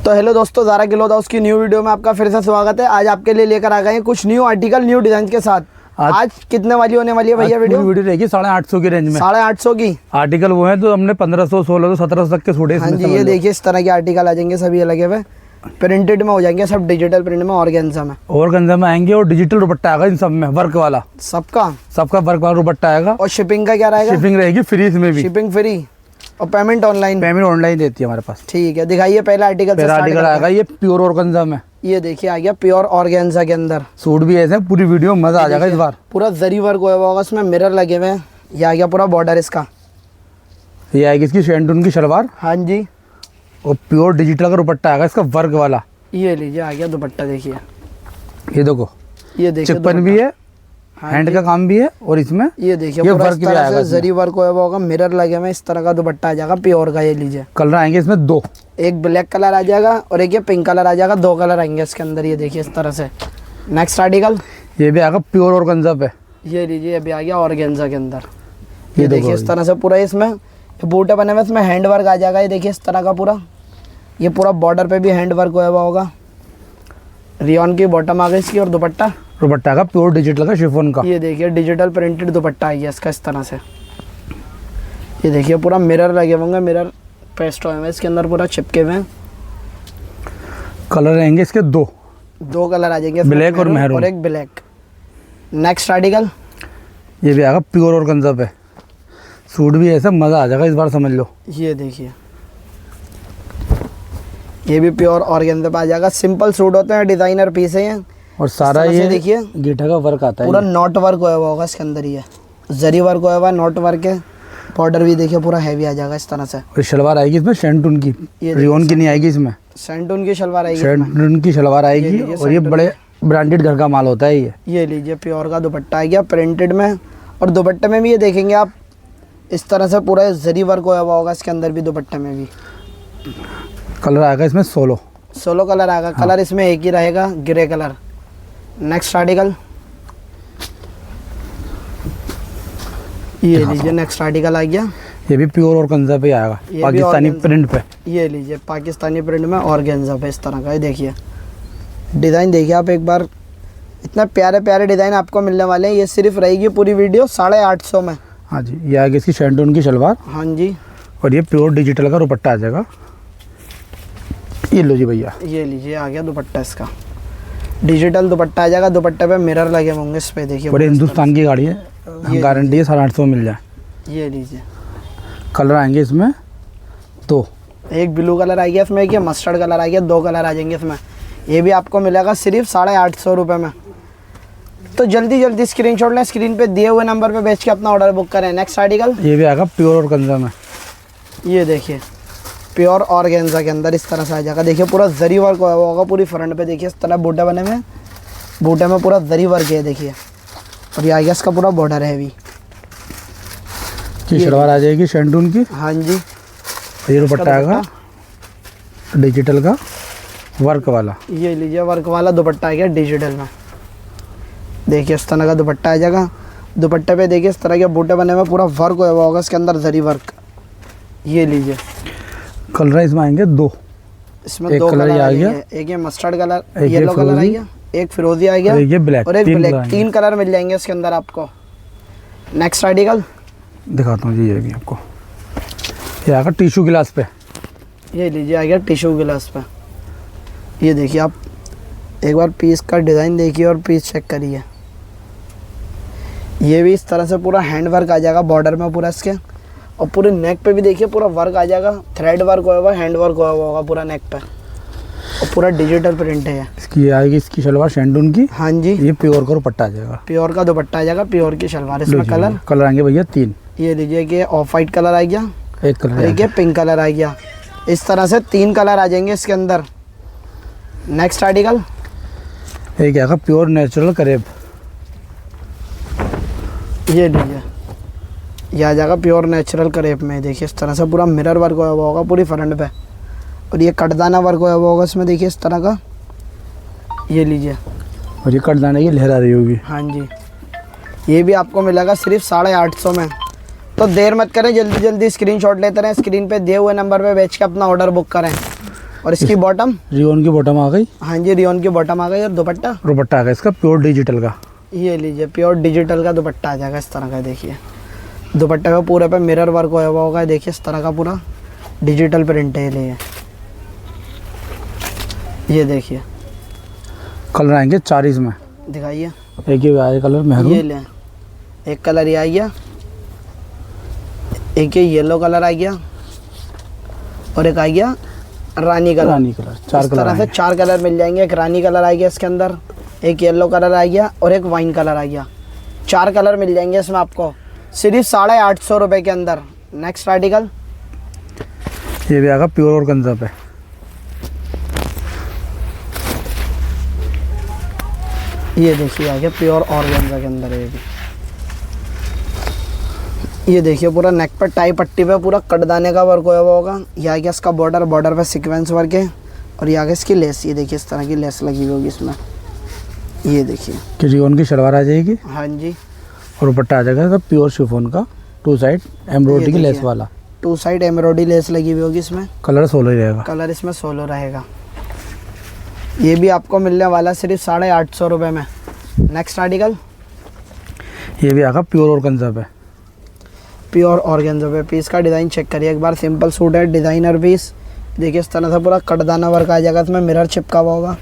तो हेलो दोस्तों, Zaara cloth house की न्यू वीडियो में आपका फिर से स्वागत है। आज आपके लिए लेकर आ गए हैं कुछ न्यू आर्टिकल न्यू डिजाइन के साथ। आज कितने वाली होने वाली है भैया वीडियो? वीडियो रहेगी 850 की रेंज में। 850 की आर्टिकल वो है तो हमने 1500, 1600, 1700 तक के सूट है। हाँ जी, ये देखिए इस तरह के आर्टिकल आ जाएंगे, सभी लगे हुए प्रिंटेड में हो जाएंगे, सब डिजिटल प्रिंट में ऑर्गेन्जा में आएंगे और डिजिटल दुपट्टा आएगा इन सब में, वर्क वाला सबका वर्क वाला दुपट्टा आएगा। और शिपिंग का क्या रहेगा? शिपिंग रहेगी फ्री, इसमें भी शिपिंग फ्री और पेमेंट ऑनलाइन देती है हमारे पास। ठीक है, दिखाइए पहला आर्टिकल आएगा ये प्योर ऑर्गेन्जा में। ये देखिए आ गया प्योर ऑर्गेन्जा के अंदर सूट भी ऐसे, पूरी वीडियो में मजा आ जाएगा इस बार। पूरा जरी वर्क होगा, इसमें मिरर लगे हुए हैं। ये आ गया पूरा बॉर्डर इसका। ये आएगी इसकी शैंटून की शलवार। हाँ जी, और प्योर डिजिटल का दुपट्टा आएगा इसका, वर्क वाला। ये लीजिए आ गया दुपट्टा, देखिए ये देखो, ये देखिए चिकन भी है, हैंड का काम भी है और इसमें ये देखिए पूरा इस तरह से जरी वर्क होगा, मिरर लगे हुए, इस तरह का दुपट्टा आ जाएगा प्योर का। ये लीजिए कलर आएंगे इसमें दो, एक ब्लैक कलर आ जाएगा और एक ये पिंक कलर आ जाएगा, दो कलर आएंगे इसके अंदर। ये देखिए इस तरह से। नेक्स्ट आर्टिकल ये भी आएगा प्योर ऑर्गेन्जा पे। ये लीजिए अभी आ गया ऑर्गेन्जा के अंदर। ये देखिए इस तरह से पूरा इसमें बूटे बने हुए, इसमें हैंड वर्क आ जाएगा। ये देखिए इस तरह का पूरा, ये पूरा बॉर्डर पे भी हैंड वर्क होगा। रियॉन की बॉटम आ गई इसकी और दुपट्टा का प्योर डिजिटल का शिफॉन का। ये देखिए डिजिटल प्रिंटेड दुपट्टा आ गया इसका इस तरह से। ये देखिए पूरा मिरर लगे होंगे, मिरर पेस्ट हुए हैं इसके अंदर, पूरा चिपके हुए हैं। कलर रहेंगे इसके दो कलर आ जाएंगे, ब्लैक और मैरून और एक ब्लैक। नेक्स्ट आर्टिकल ये भी आएगा प्योर ऑर्गेन्जा पे। सूट भी ऐसा मजा आ जाएगा इस बार, समझ लो। ये देखिए ये भी प्योर ऑर्गेन्जा पे आ जाएगा। सिंपल सूट होते हैं, डिजाइनर पीस है और सारा ये देखिए गीठा का वर्क आता है, पूरा नॉट वर्क होगा इसके अंदर। ये जरी वर्क होगा, नॉट वर्क है। बॉर्डर भी देखिए पूरा हैवी आ जाएगा इस तरह से। और शलवार आएगी इसमें शैंटून की, रियोन की नहीं आएगी इसमें। शैंटून की शलवार आएगी, शैंटून की शलवार आएगी। और ये बड़े ब्रांडेड घर का माल होता है ये लीजिए प्योर का दुपट्टा आ गया प्रिंटेड में। और दुपट्टे में भी ये देखेंगे आप इस तरह से पूरा जरी वर्क होगा इसके अंदर भी, दुपट्टे में भी। कलर आएगा इसमें 16 कलर आएगा। हाँ। कलर इसमें एक ही रहेगा, ग्रे कलर। नेक्स्ट आर्टिकल ये लीजिए, नेक्स्ट आर्टिकल आ गया। ये भी प्योर ऑर्गेन्जा पे आएगा, पाकिस्तानी प्रिंट पे। ये लीजिए पाकिस्तानी प्रिंट में ऑर्गेन्जा पे इस तरह का। ये देखिए डिज़ाइन देखिए आप एक बार, इतना प्यारे प्यारे डिज़ाइन आपको मिलने वाले हैं। ये सिर्फ रहेगी पूरी वीडियो 850 में। हाँ जी, ये आएगी इसकी शैंटून की शलवार। हाँ जी, और ये प्योर डिजिटल का दुपट्टा आ जाएगा। ये लो जी भैया, ये लीजिए आ गया दुपट्टा इसका, डिजिटल दुपट्टा आ जाएगा। दुपट्टे पे मिरर लगे होंगे इस पे, देखिए बड़े हिंदुस्तान की गाड़ी है, गारंटी है 850 मिल जाए। ये लीजिए कलर आएंगे इसमें दो, एक ब्लू कलर आ गया इसमें, एक मस्टर्ड कलर आ गया, दो कलर आ जाएंगे इसमें। ये भी आपको मिलेगा सिर्फ 850 रुपये में। तो जल्दी स्क्रीनशॉट लें, स्क्रीन पे दिए हुए नंबर पे भेज के अपना ऑर्डर बुक करें। नेक्स्ट आर्टिकल ये भी आएगा प्योर ऑर्गेन्जा में। ये देखिए प्योर ऑर्गेन्जा के अंदर इस तरह से आ जाएगा। देखिए पूरा जरी वर्क होगा पूरी फ्रंट पे, देखिए इस तरह बूटे बने हुए, बूटे में पूरा जरी वर्क है देखिए। और ये आ गया इसका पूरा बॉर्डर है भी। ये शलवार आ जाएगी शैंटून की। हाँ जी, ये दुपट्टा आएगा डिजिटल का वर्क वाला। ये लीजिए वर्क वाला दुपट्टा आ गया डिजिटल में। देखिए इस तरह का दुपट्टा आ जाएगा। दुपट्टे पे देखिए इस तरह के बूटे बने हुए, पूरा वर्क होगा इसके अंदर, जरी वर्क। ये लीजिए कलर इसमें आएंगे दो, इसमें दो कलर आ गया, एक ये मस्टर्ड कलर, येलो कलर आ गया, एक फिरोजी आ गया और एक ब्लैक, तीन कलर मिल जाएंगे इसके अंदर आपको। नेक्स्ट आर्टिकल दिखाता हूँ जी, ये भी आपको। ये आएगा टिश्यू गिलास पे। ये लीजिए आ गया टिश्यू गिलास पे। ये देखिए आप एक बार पीस का डिज़ाइन देखिए और पीस चेक करिए। ये भी इस तरह से पूरा हैंड वर्क आ जाएगा बॉर्डर में पूरा इसके। और पूरे नेक पे भी देखिए पूरा वर्क आ जाएगा, थ्रेड वर्क होगा, हैंड वर्क होगा पूरा नेक पे। और पूरा डिजिटल प्रिंट है। इसकी आएगी इसकी शलवार शैंटून की। हाँ जी, ये प्योर का दुपट्टा आ जाएगा, प्योर का दुपट्टा आ जाएगा, प्योर की शलवार। इसमें कलर आएंगे भैया 3। ये लीजिए कि ऑफ वाइट कलर आ गया, एक कलर देखिए पिंक कलर आ गया। इस तरह से 3 कलर आ जाएंगे इसके अंदर। नेक्स्ट आर्टिकल एक आएगा प्योर नेचुरल करेब। ये लीजिए ये आ जाएगा प्योर नेचुरल करेब में। देखिए इस तरह से पूरा मिरर वर्क हुआ होगा पूरी फ्रंट पे। और ये कटदाना वर्क हुआ होगा इसमें, देखिए इस तरह का। ये लीजिए, और ये कटदाने की लहरा रही होगी। हाँ जी, ये भी आपको मिलेगा सिर्फ 850 में। तो देर मत करें, जल्दी स्क्रीनशॉट लेते रहें, स्क्रीन पे दिए हुए नंबर पे भेज के अपना ऑर्डर बुक करें। और इसकी बॉटम रियोन की बॉटम आ गई। हाँ जी, रियोन की बॉटम आ गई और दुपट्टा दुपट्टा आ गया इसका प्योर डिजिटल का। ये लीजिए, प्योर डिजिटल का दुपट्टा आ जाएगा इस तरह का। देखिए दुपट्टे पे पूरे पे मिरर वर्क होया हुआ होगा। देखिए इस तरह का पूरा डिजिटल प्रिंट है ये देखिए। कलर आएंगे 4 इसमें, दिखाइए। एक ही आए कलर ये मेहरून, लें, एक कलर ये आ गया, एक ये येलो कलर आ गया और एक आ गया रानी कलर। रानी कलर, 4 इस कलर तरह से आएंगे। 4 कलर मिल जाएंगे। एक रानी कलर आ गया इसके अंदर, एक येलो कलर आ गया और एक वाइन कलर आ गया। 4 कलर मिल जाएंगे इसमें आपको सिर्फ 850 रुपये के अंदर। नेक्स्ट आर्टिकल ये भी आएगा प्योर ऑर्गेन्जा पे। ये देखिए आ गया प्योर ऑर्गेन्जा के अंदर। ये देखिए पूरा नेक पर टाई पट्टी पे पूरा कटदाने का वर्क हुआ होगा। ये आ गया इसका बॉर्डर, बॉर्डर पे सीक्वेंस वर्क है और ये आ गया इसकी लेस। ये देखिए इस तरह की लेस लगी हुई होगी इसमें। ये देखिए कि रियोन की शलवार आ जाएगी हाँ जी, और दुपट्टा आ जाएगा इसका प्योर शिफॉन का, 2 साइड एम्ब्रॉयडरी की देखिए। लेस वाला। 2 साइड एम्ब्रॉयडरी लेस लगी हुई होगी इसमें। कलर 16 ही रहेगा। कलर इसमें 16 रहेगा। ये भी आपको मिलने वाला सिर्फ 850 रुपये में। नेक्स्ट आर्टिकल ये भी आएगा प्योर ऑर्गेन्जा पे। प्योर ऑर्गेन्जा पे। पीस का डिज़ाइन चेक करिए एक बार। सिंपल सूट है, डिज़ाइनर पीस। देखिए इस तरह से पूरा कटदाना वर्क आ जाएगा इसमें, मिरर चिपका हुआ होगा।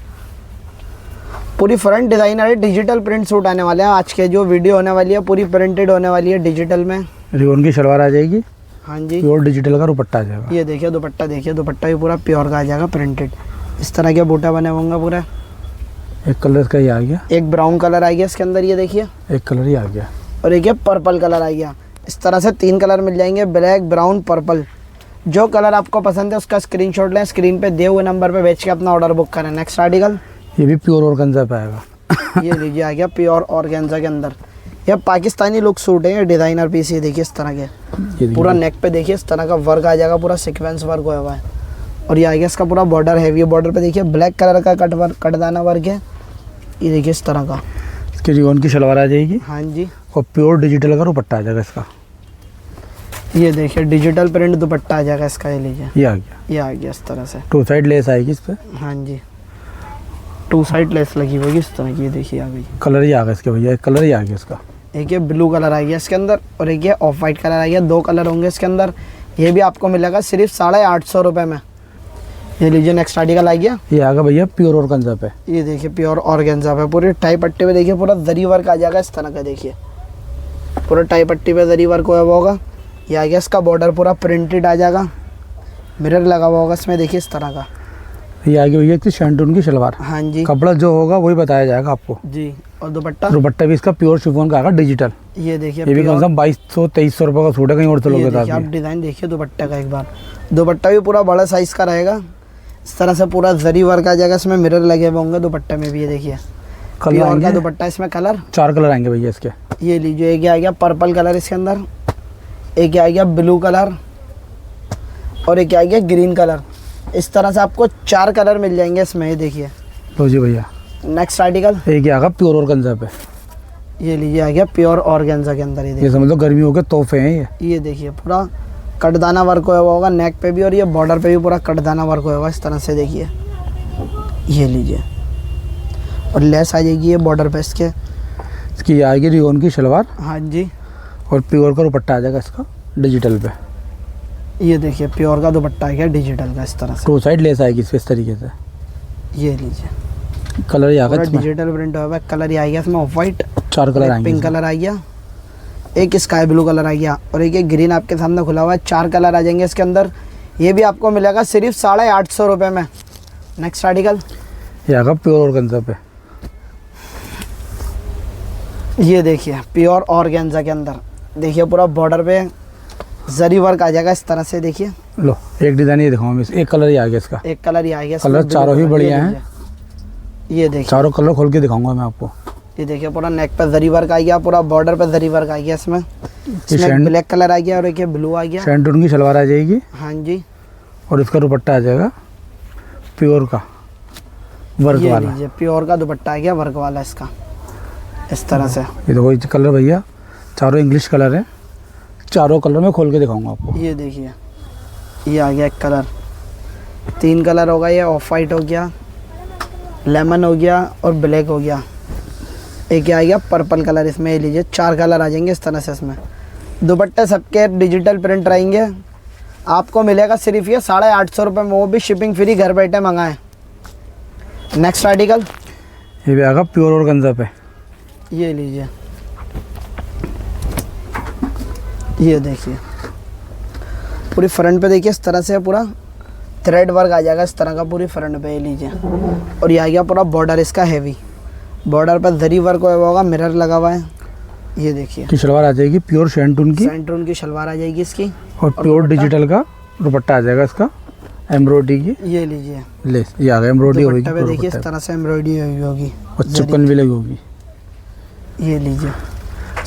पूरी फ्रंट डिज़ाइनर है, डिजिटल प्रिंट सूट आने वाले हैं। आज के जो वीडियो होने वाली है पूरी प्रिंटेड होने वाली है डिजिटल में। रियोन की शलवार आ जाएगी, हाँ जी। प्योर डिजिटल का दुपट्टा आ जाएगा। ये देखिए दुपट्टा, देखिए दुपट्टा भी पूरा प्योर का आ जाएगा प्रिंटेड। इस तरह के बूटा बने होंगे पूरा। एक कलर इसका ही आ गया, एक ब्राउन कलर आ गया इसके अंदर, ये देखिए, एक कलर ही आ गया। और एक ये पर्पल कलर आ गया। इस तरह से 3 कलर मिल जाएंगे, ब्लैक, ब्राउन, पर्पल। जो कलर आपको पसंद है उसका स्क्रीनशॉट लें, स्क्रीन पे दिए हुए नंबर पे भेज के अपना ऑर्डर बुक करें। नेक्स्ट आर्टिकल ये भी प्योर ऑर्गेन्जा पे आएगा। ये लीजिए आ गया प्योर ऑर्गेन्जा के अंदर। यह पाकिस्तानी लुक सूट है, ये डिज़ाइनर पीस। ये देखिए इस तरह के ये देखिए। पूरा नेक पे देखिए इस तरह का वर्क आ जाएगा, पूरा सीक्वेंस वर्क हुआ हुआ है। और ये आ गया इसका पूरा बॉर्डर है। ये बॉर्डर पे देखिए ब्लैक कलर का कटदाना वर्क है। ये देखिए इस तरह का। इसकी रियोन की शलवार आ जाएगी हाँ जी। और प्योर डिजिटल का दुपट्टा आ जाएगा इसका। ये देखिए डिजिटल प्रिंट दुपट्टा आ जाएगा इसका। ये लीजिए, ये आ गया। ये आ गया इस तरह से। 2 साइड लेस आएगी इस पे। हाँ जी, 2 साइड लेस लगी होगी इस तरह की। ये देखिए आ गई। कलर ही आ गया इसके भैया, एक कलर ही आ गया इसका। एक ये ब्लू कलर आ गया इसके अंदर और एक ये ऑफ वाइट कलर आ गया। 2 कलर होंगे इसके अंदर। ये भी आपको मिलेगा सिर्फ 850 रुपये में। ये लीजिए नेक्स्ट आर्टिकल आ गया। ये आ गया भैया प्योर ऑर्गेन्जा पे। ये देखिए प्योर ऑर्गेन्जा पे पूरी टाई पट्टी पे देखिए पूरा जरी वर्क आ जाएगा इस तरह का। देखिए पूरा टाई पट्टी पे जरी वर्क हुआ होगा। ये आ गया इसका बॉर्डर पूरा प्रिंटेड आ जाएगा, मिरर लगा हुआ होगा इसमें। देखिए इस तरह का। ये आ गया भैया इसकी शैंटून की शलवार। हाँ जी कपड़ा जो होगा वही बताया जाएगा आपको जी। और दुपट्टा दुपट्टा भी इसका प्योर शिफॉन का आएगा डिजिटल। ये देखिए ये भी कम से कम 2200-2300 रुपये का सूट है, कहीं और से लोग ये बता देखिए आप दिए। डिज़ाइन देखिए दुपट्टे का एक बार। दुपट्टा भी पूरा बड़ा साइज़ का रहेगा। इस तरह से पूरा जरी वर्क आ जाएगा इसमें, मिरर लगे हुए होंगे दुपट्टे में भी। ये देखिए कलर प्योर का आएंगे, दुपट्टा। इसमें कलर 4 कलर आएंगे भैया इसके। ये लीजिए, एक आ गया पर्पल कलर इसके अंदर, एक आ गया ब्लू कलर और एक आ गया ग्रीन कलर। इस तरह से आपको 4 कलर मिल जाएंगे इसमें। ये देखिए लो जी भैया। नेक्स्ट आर्टिकल एक ही आएगा प्योर ऑर्गेन्जा पे। ये लीजिए आ गया प्योर ऑर्गेन्जा के अंदर। ये ये देखिए, समझ लो गर्मियों के तोहफे हैं ये। ये देखिए पूरा कटदाना वर्क हुआ होगा नेक पे भी और ये बॉर्डर पे भी पूरा कटदाना वर्क हुआ होगा इस तरह से। देखिए ये लीजिए, और लेस आ जाएगी ये बॉर्डर पे इसके। इसकी आएगी रियोन की शलवार हाँ जी। और प्योर का दुपट्टा आ जाएगा इसका डिजिटल पे। ये देखिए प्योर का दुपट्टा आ गया डिजिटल का इस तरह से। 2 साइड लेस आएगी इस तरीके से। ये लीजिए कलर ही आ पूरा गया इसमें, डिजिटल प्रिंट हुआ है। कलर ही आ गया इसमें ऑफ वाइट, 4 कलर आएंगे पिंक इसमें। कलर आ गया, एक स्काई ब्लू कलर आ गया और एक ये ग्रीन आपके सामने खुला हुआ है। 4 कलर आ जाएंगे इसके अंदर। ये भी आपको मिलेगा सिर्फ 850 रुपये में। नेक्स्ट आर्टिकल ये आएगा प्योर ऑर्गेन्जा पे। ये देखिए प्योर ऑर्गेन्जा के अंदर देखिए पूरा बॉर्डर पे जरी वर्क आ जाएगा इस तरह से। देखिए लो एक डिज़ाइन ये दिखाऊँ मैं, एक कलर ही आ गया इसका। एक कलर ही आ गया। कलर इसमें चारों blue ही कलर। बढ़िया ये हैं। देखिए, ये देखिए, चारों कलर खोल के दिखाऊंगा मैं आपको। ये देखिए पूरा नेक पे जरी वर्क आ गया, पूरा बॉर्डर पे जरी वर्क आ गया इसमें। इसमें शैंड- ब्लैक कलर आ गया और एक ये ब्लू आ गया। शैंटून की शलवार आ जाएगी हाँ जी। और इसका दुपट्टा आ जाएगा प्योर का वर्क ये वाला। लीजिए प्योर का दुपट्टा आ गया वर्क वाला इसका इस तरह से। ये देखो ये कलर भैया चारों इंग्लिश कलर है, चारों कलर में खोल के दिखाऊंगा आपको। ये देखिए ये आ गया एक कलर, 3 कलर होगा, ये ऑफ वाइट हो गया, लेमन हो गया और ब्लैक हो गया। एक आ गया पर्पल कलर, इसमें ये लीजिए 4 कलर आ जाएंगे इस तरह से। इसमें दुपट्टे सबके डिजिटल प्रिंट रहेंगे। आपको मिलेगा सिर्फ ये 850 रुपये में, वो भी शिपिंग फ्री, घर बैठे मंगाएं। नेक्स्ट आर्टिकल ये भी आएगा प्योर ऑर्गेन्जा पे। ये लीजिए, ये देखिए पूरी फ्रंट पे देखिए इस तरह से पूरा थ्रेड वर्क आ जाएगा इस तरह का पूरी फ्रंट पे, ये लीजिए। और ये आ गया पूरा बॉर्डर इसका हैवी, बॉर्डर पर जरी वर्क होगा, मिरर लगा हुआ है। ये देखिए की शलवार आ जाएगी प्योर सैंटून की, सैंटून की शलवार आ जाएगी इसकी, और प्योर डिजिटल का दुपट्टा आ जाएगा इसका, एम्ब्रॉयडरी की। ये लीजिए लेस ये आ गया, एम्ब्रॉयडरी होगी, दुपट्टे पे देखिए इस तरह से एम्ब्रॉयडरी हुई होगी और चिपकन भी लगी होगी। ये लीजिए,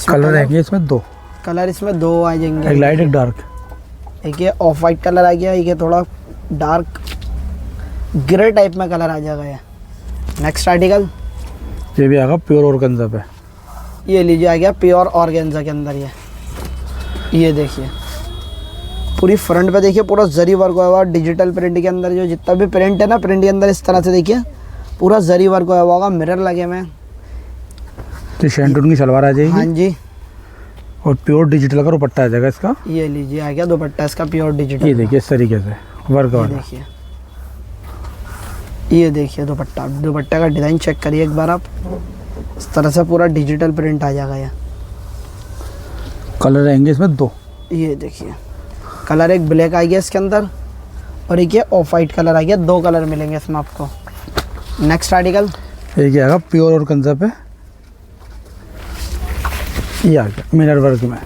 कलर रहेंगे इसमें 2, कलर इसमें 2 आ जाएंगे, एक लाइट एक डार्क। एक ये ऑफ वाइट कलर आ गया, एक ये थोड़ा डार्क ग्रे टाइप में कलर आ जाएगा ये। नेक्स्ट आर्टिकल ये भी आएगा प्योर ऑर्गेन्जा पे। ये लीजिए आ गया प्योर ऑर्गेन्जा के अंदर ये देखिए पूरी फ्रंट पे देखिए पूरा जरी वर्क हुआ हुआ, डिजिटल प्रिंट के अंदर जो जितना भी प्रिंट है ना, प्रिंट के अंदर इस तरह से देखिए पूरा जरी वर्क हुआ होगा, मिरर लगे हुए हैं। तो सैंटून की शलवार आ जाएगी, हाँ जी, और प्योर डिजिटल का दुपट्टा आ जाएगा इसका। ये लीजिए आ गया दुपट्टा इसका प्योर डिजिटल। ये देखिए इस तरीके से वर्क वाला। देखिए ये देखिए दुपट्टा, दुपट्टे का डिज़ाइन चेक करिए एक बार आप, इस तरह से पूरा डिजिटल प्रिंट आ जाएगा ये। कलर रहेंगे इसमें 2। ये देखिए कलर एक ब्लैक आ गया इसके अंदर, और एक ये ऑफ वाइट कलर आ गया, 2 कलर मिलेंगे इसमें आपको। नेक्स्ट आर्टिकल एक आएगा प्योर ऑर्गेन्जा पे, ये आ गया मिरर वर्क में।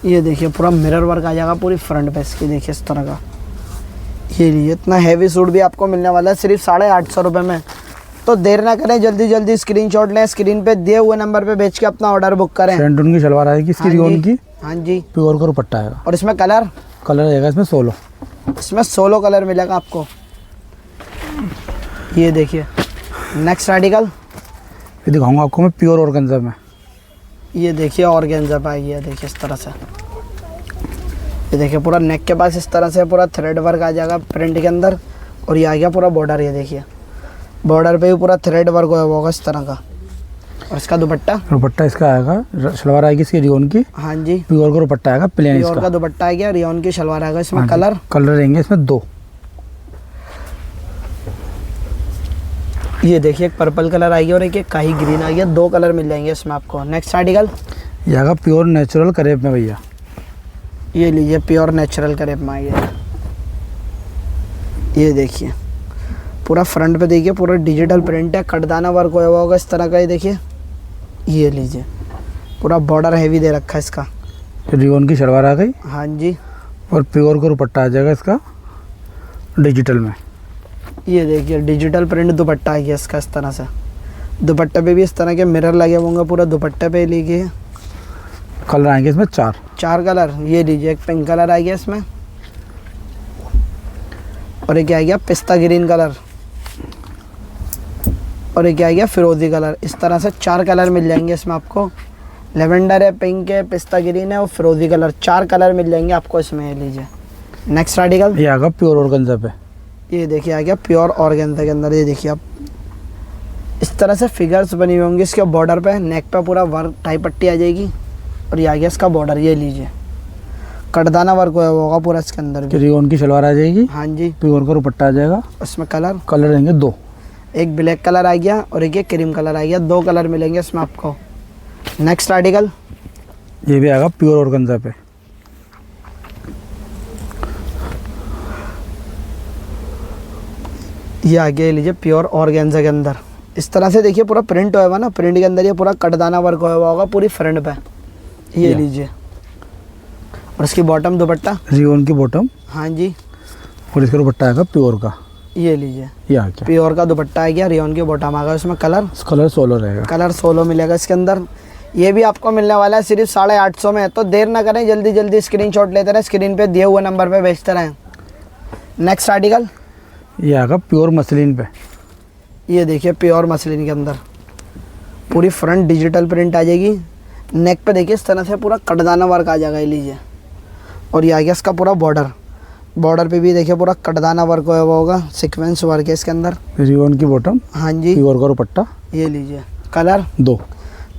ये देखिए पूरा मिरर वर्क आ जाएगा पूरी फ्रंट पे इसकी, देखिए इस तरह का। ये लीजिए, इतना हैवी सूट भी आपको मिलने वाला है सिर्फ 850 रुपये में। तो देर ना करें, जल्दी जल्दी स्क्रीनशॉट लें, स्क्रीन पे दिए हुए नंबर पे भेज के अपना ऑर्डर बुक करें। सैंटून की शलवार आएगी इसकी, हाँ रियोन की, हाँ जी, प्योर का दुपट्टा आएगा। और इसमें कलर आएगा इसमें 16, इसमें 16 कलर मिलेगा आपको। ये देखिए नेक्स्ट आर्टिकल ये दिखाऊंगा आपको मैं प्योर ऑर्गेन्जा में। ये देखिए ऑर्गेन्जा पे आई है, देखिए इस तरह से। ये देखिए पूरा नेक के पास इस तरह से पूरा थ्रेड वर्क आ जाएगा प्रिंट के अंदर, और ये आ गया पूरा बॉर्डर। ये देखिए बॉर्डर पे भी पूरा थ्रेड वर्क होगा इस तरह का। और इसका दुपट्टा इसका आएगा, शलवार आएगी इसकी रियोन की। हाँ जी, प्योर का दुपट्टा आएगा प्लेन इसका। प्योर का दुपट्टा आ गया, रियोन की शलवार आएगा इसमें। हाँ कलर रहेंगे इसमें 2। ये देखिए एक पर्पल कलर आ गया और एक काही ग्रीन आ गया, 2 कलर मिल जाएंगे इसमें आपको। नेक्स्ट आर्टिकल ये आएगा प्योर नेचुरल करेब में भैया। ये लीजिए प्योर नेचुरल करेब में आ गया। ये देखिए पूरा फ्रंट पे देखिए पूरा डिजिटल प्रिंट है, कटदाना वर्क हुआ होगा इस तरह का। ये देखिए, ये लीजिए पूरा बॉर्डर हैवी दे रखा है इसका। रियोन की शलवार आ गई, हाँ जी, और प्योर का दुपट्टा आ जाएगा इसका डिजिटल में। ये देखिए डिजिटल प्रिंट दुपट्टा आ गया इसका इस तरह से। दुपट्टे पे भी इस तरह के मिरर लगे होंगे पूरा दुपट्टे पे। लीजिए कलर आएंगे इसमें 4 कलर। ये लीजिए एक पिंक कलर आ गया इसमें, और एक आ गया पिस्ता ग्रीन कलर, और एक आ गया फिरोजी कलर। इस तरह से 4 कलर मिल जाएंगे इसमें आपको। लेवेंडर है, पिंक है, पिस्ता ग्रीन है और फिरोजी कलर, 4 कलर मिल जाएंगे आपको इसमें। ये लीजिए नेक्स्ट आर्टिकल ये आएगा प्योर ऑर्गेन्जा पे। ये देखिए आ गया प्योर ऑर्गेन्जा के अंदर। ये देखिए आप इस तरह से फिगर्स बनी हुई होंगी इसके बॉर्डर पे, नेक पे पूरा वर्क टाइप पट्टी आ जाएगी, और ये आ गया इसका बॉर्डर। ये लीजिए कटदाना वर्क होगा पूरा इसके अंदर भी। रियोन की शलवार आ जाएगी, हाँ जी, प्योर का दुपट्टा आ जाएगा। उसमें कलर रहेंगे 2, एक ब्लैक कलर आ गया और एक ये क्रीम कलर आ गया, 2 कलर मिलेंगे इसमें आपको। नेक्स्ट आर्टिकल ये भी आएगा प्योर ऑर्गेन्जा पे। ये आगे लीजिए प्योर ऑर्गेन्जा के अंदर। इस तरह से देखिए पूरा प्रिंट हुआ ना, प्रिंट के अंदर ये पूरा कटदाना वर्क हुआ होगा पूरी फ्रंट पे। ये लीजिए, और इसकी बॉटम दुपट्टा रियोन की बॉटम, हाँ जी, और इसका दुपट्टा आएगा प्योर का। ये लीजिए ये आ गया प्योर का दुपट्टा आ गया, रियोन की बॉटम आ गया। उसमें कलर 16 रहेगा। कलर 16 मिलेगा इसके अंदर। ये भी आपको मिलने वाला है सिर्फ 850 में। तो देर ना करें, जल्दी जल्दी स्क्रीनशॉट लेते रहे, स्क्रीन पे दिए हुए नंबर पे भेजते रहें। नेक्स्ट आर्टिकल ये आएगा प्योर मसलिन पे। ये देखिए प्योर मसलिन के अंदर पूरी फ्रंट डिजिटल प्रिंट आ जाएगी। नेक पे देखिए इस तरह से पूरा कटदाना वर्क आ जाएगा। ये लीजिए, और ये आ गया इसका पूरा बॉर्डर। बॉर्डर पे भी देखिए पूरा कटदाना वर्क हुआ हुआ होगा, सीक्वेंस वर्क है इसके अंदर। रियोन की बॉटम, हाँ जी, प्योर का दुपट्टा। ये लीजिए कलर, 2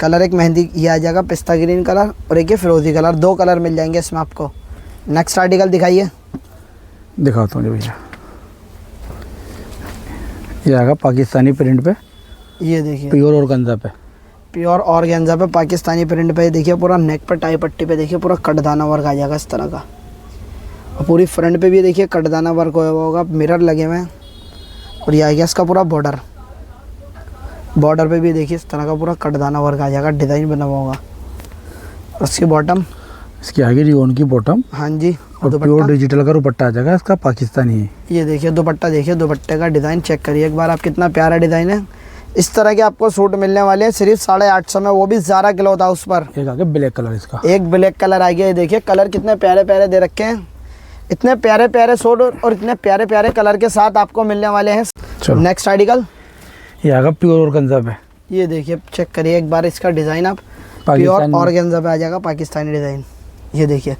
कलर एक मेहंदी ये आ जाएगा पिस्ता ग्रीन कलर और एक ये फिरोजी कलर, 2 कलर मिल जाएंगे इसमें आपको। नेक्स्ट आर्टिकल दिखाइए। दिखाता हूँ भैया, ये आएगा पाकिस्तानी प्रिंट पे, ये देखिए प्योर और गंजा पे। प्योर ऑर्गेन्जा पे पाकिस्तानी प्रिंट पे देखिए पूरा नेक पर टाई पट्टी पे देखिए पूरा कटदाना वर्क आ जाएगा इस तरह का। और पूरी फ्रंट पे भी देखिए कटदाना वर्क हुआ होगा, मिरर लगे हुए हैं। और ये आ गया इसका पूरा बॉर्डर, बॉर्डर पे भी देखिए इस तरह का पूरा कटदाना वर्क आ जाएगा, डिज़ाइन बना हुआ होगा। और इसकी बॉटम, इसकी आगे रियोन की बॉटम हाँ जी, और प्योर डिजिटल का दुपट्टा आ जाएगा इसका, पाकिस्तानी है। ये देखिए दुपट्टा, देखिए दुपट्टे का डिज़ाइन चेक करिए एक बार आप, कितना प्यारा डिज़ाइन है। इस तरह के आपको सूट मिलने वाले हैं सिर्फ 850 में, वो भी ज़ारा किलो था उस पर। एक आगे ब्लैक कलर इसका, एक ब्लैक कलर आ गया, ये देखिए कलर कितने प्यारे प्यारे दे रखे हैं, इतने प्यारे प्यारे सूट और इतने प्यारे प्यारे कलर के साथ आपको मिलने वाले हैं। चलो नेक्स्ट आर्टिकल, ये आएगा प्योर और गंजा पे। ये देखिए चेक करिए एक बार इसका डिज़ाइन आप, प्योर पाकिस्तानी ऑर्गेन्जा पे आ जाएगा पाकिस्तानी डिज़ाइन। ये देखिए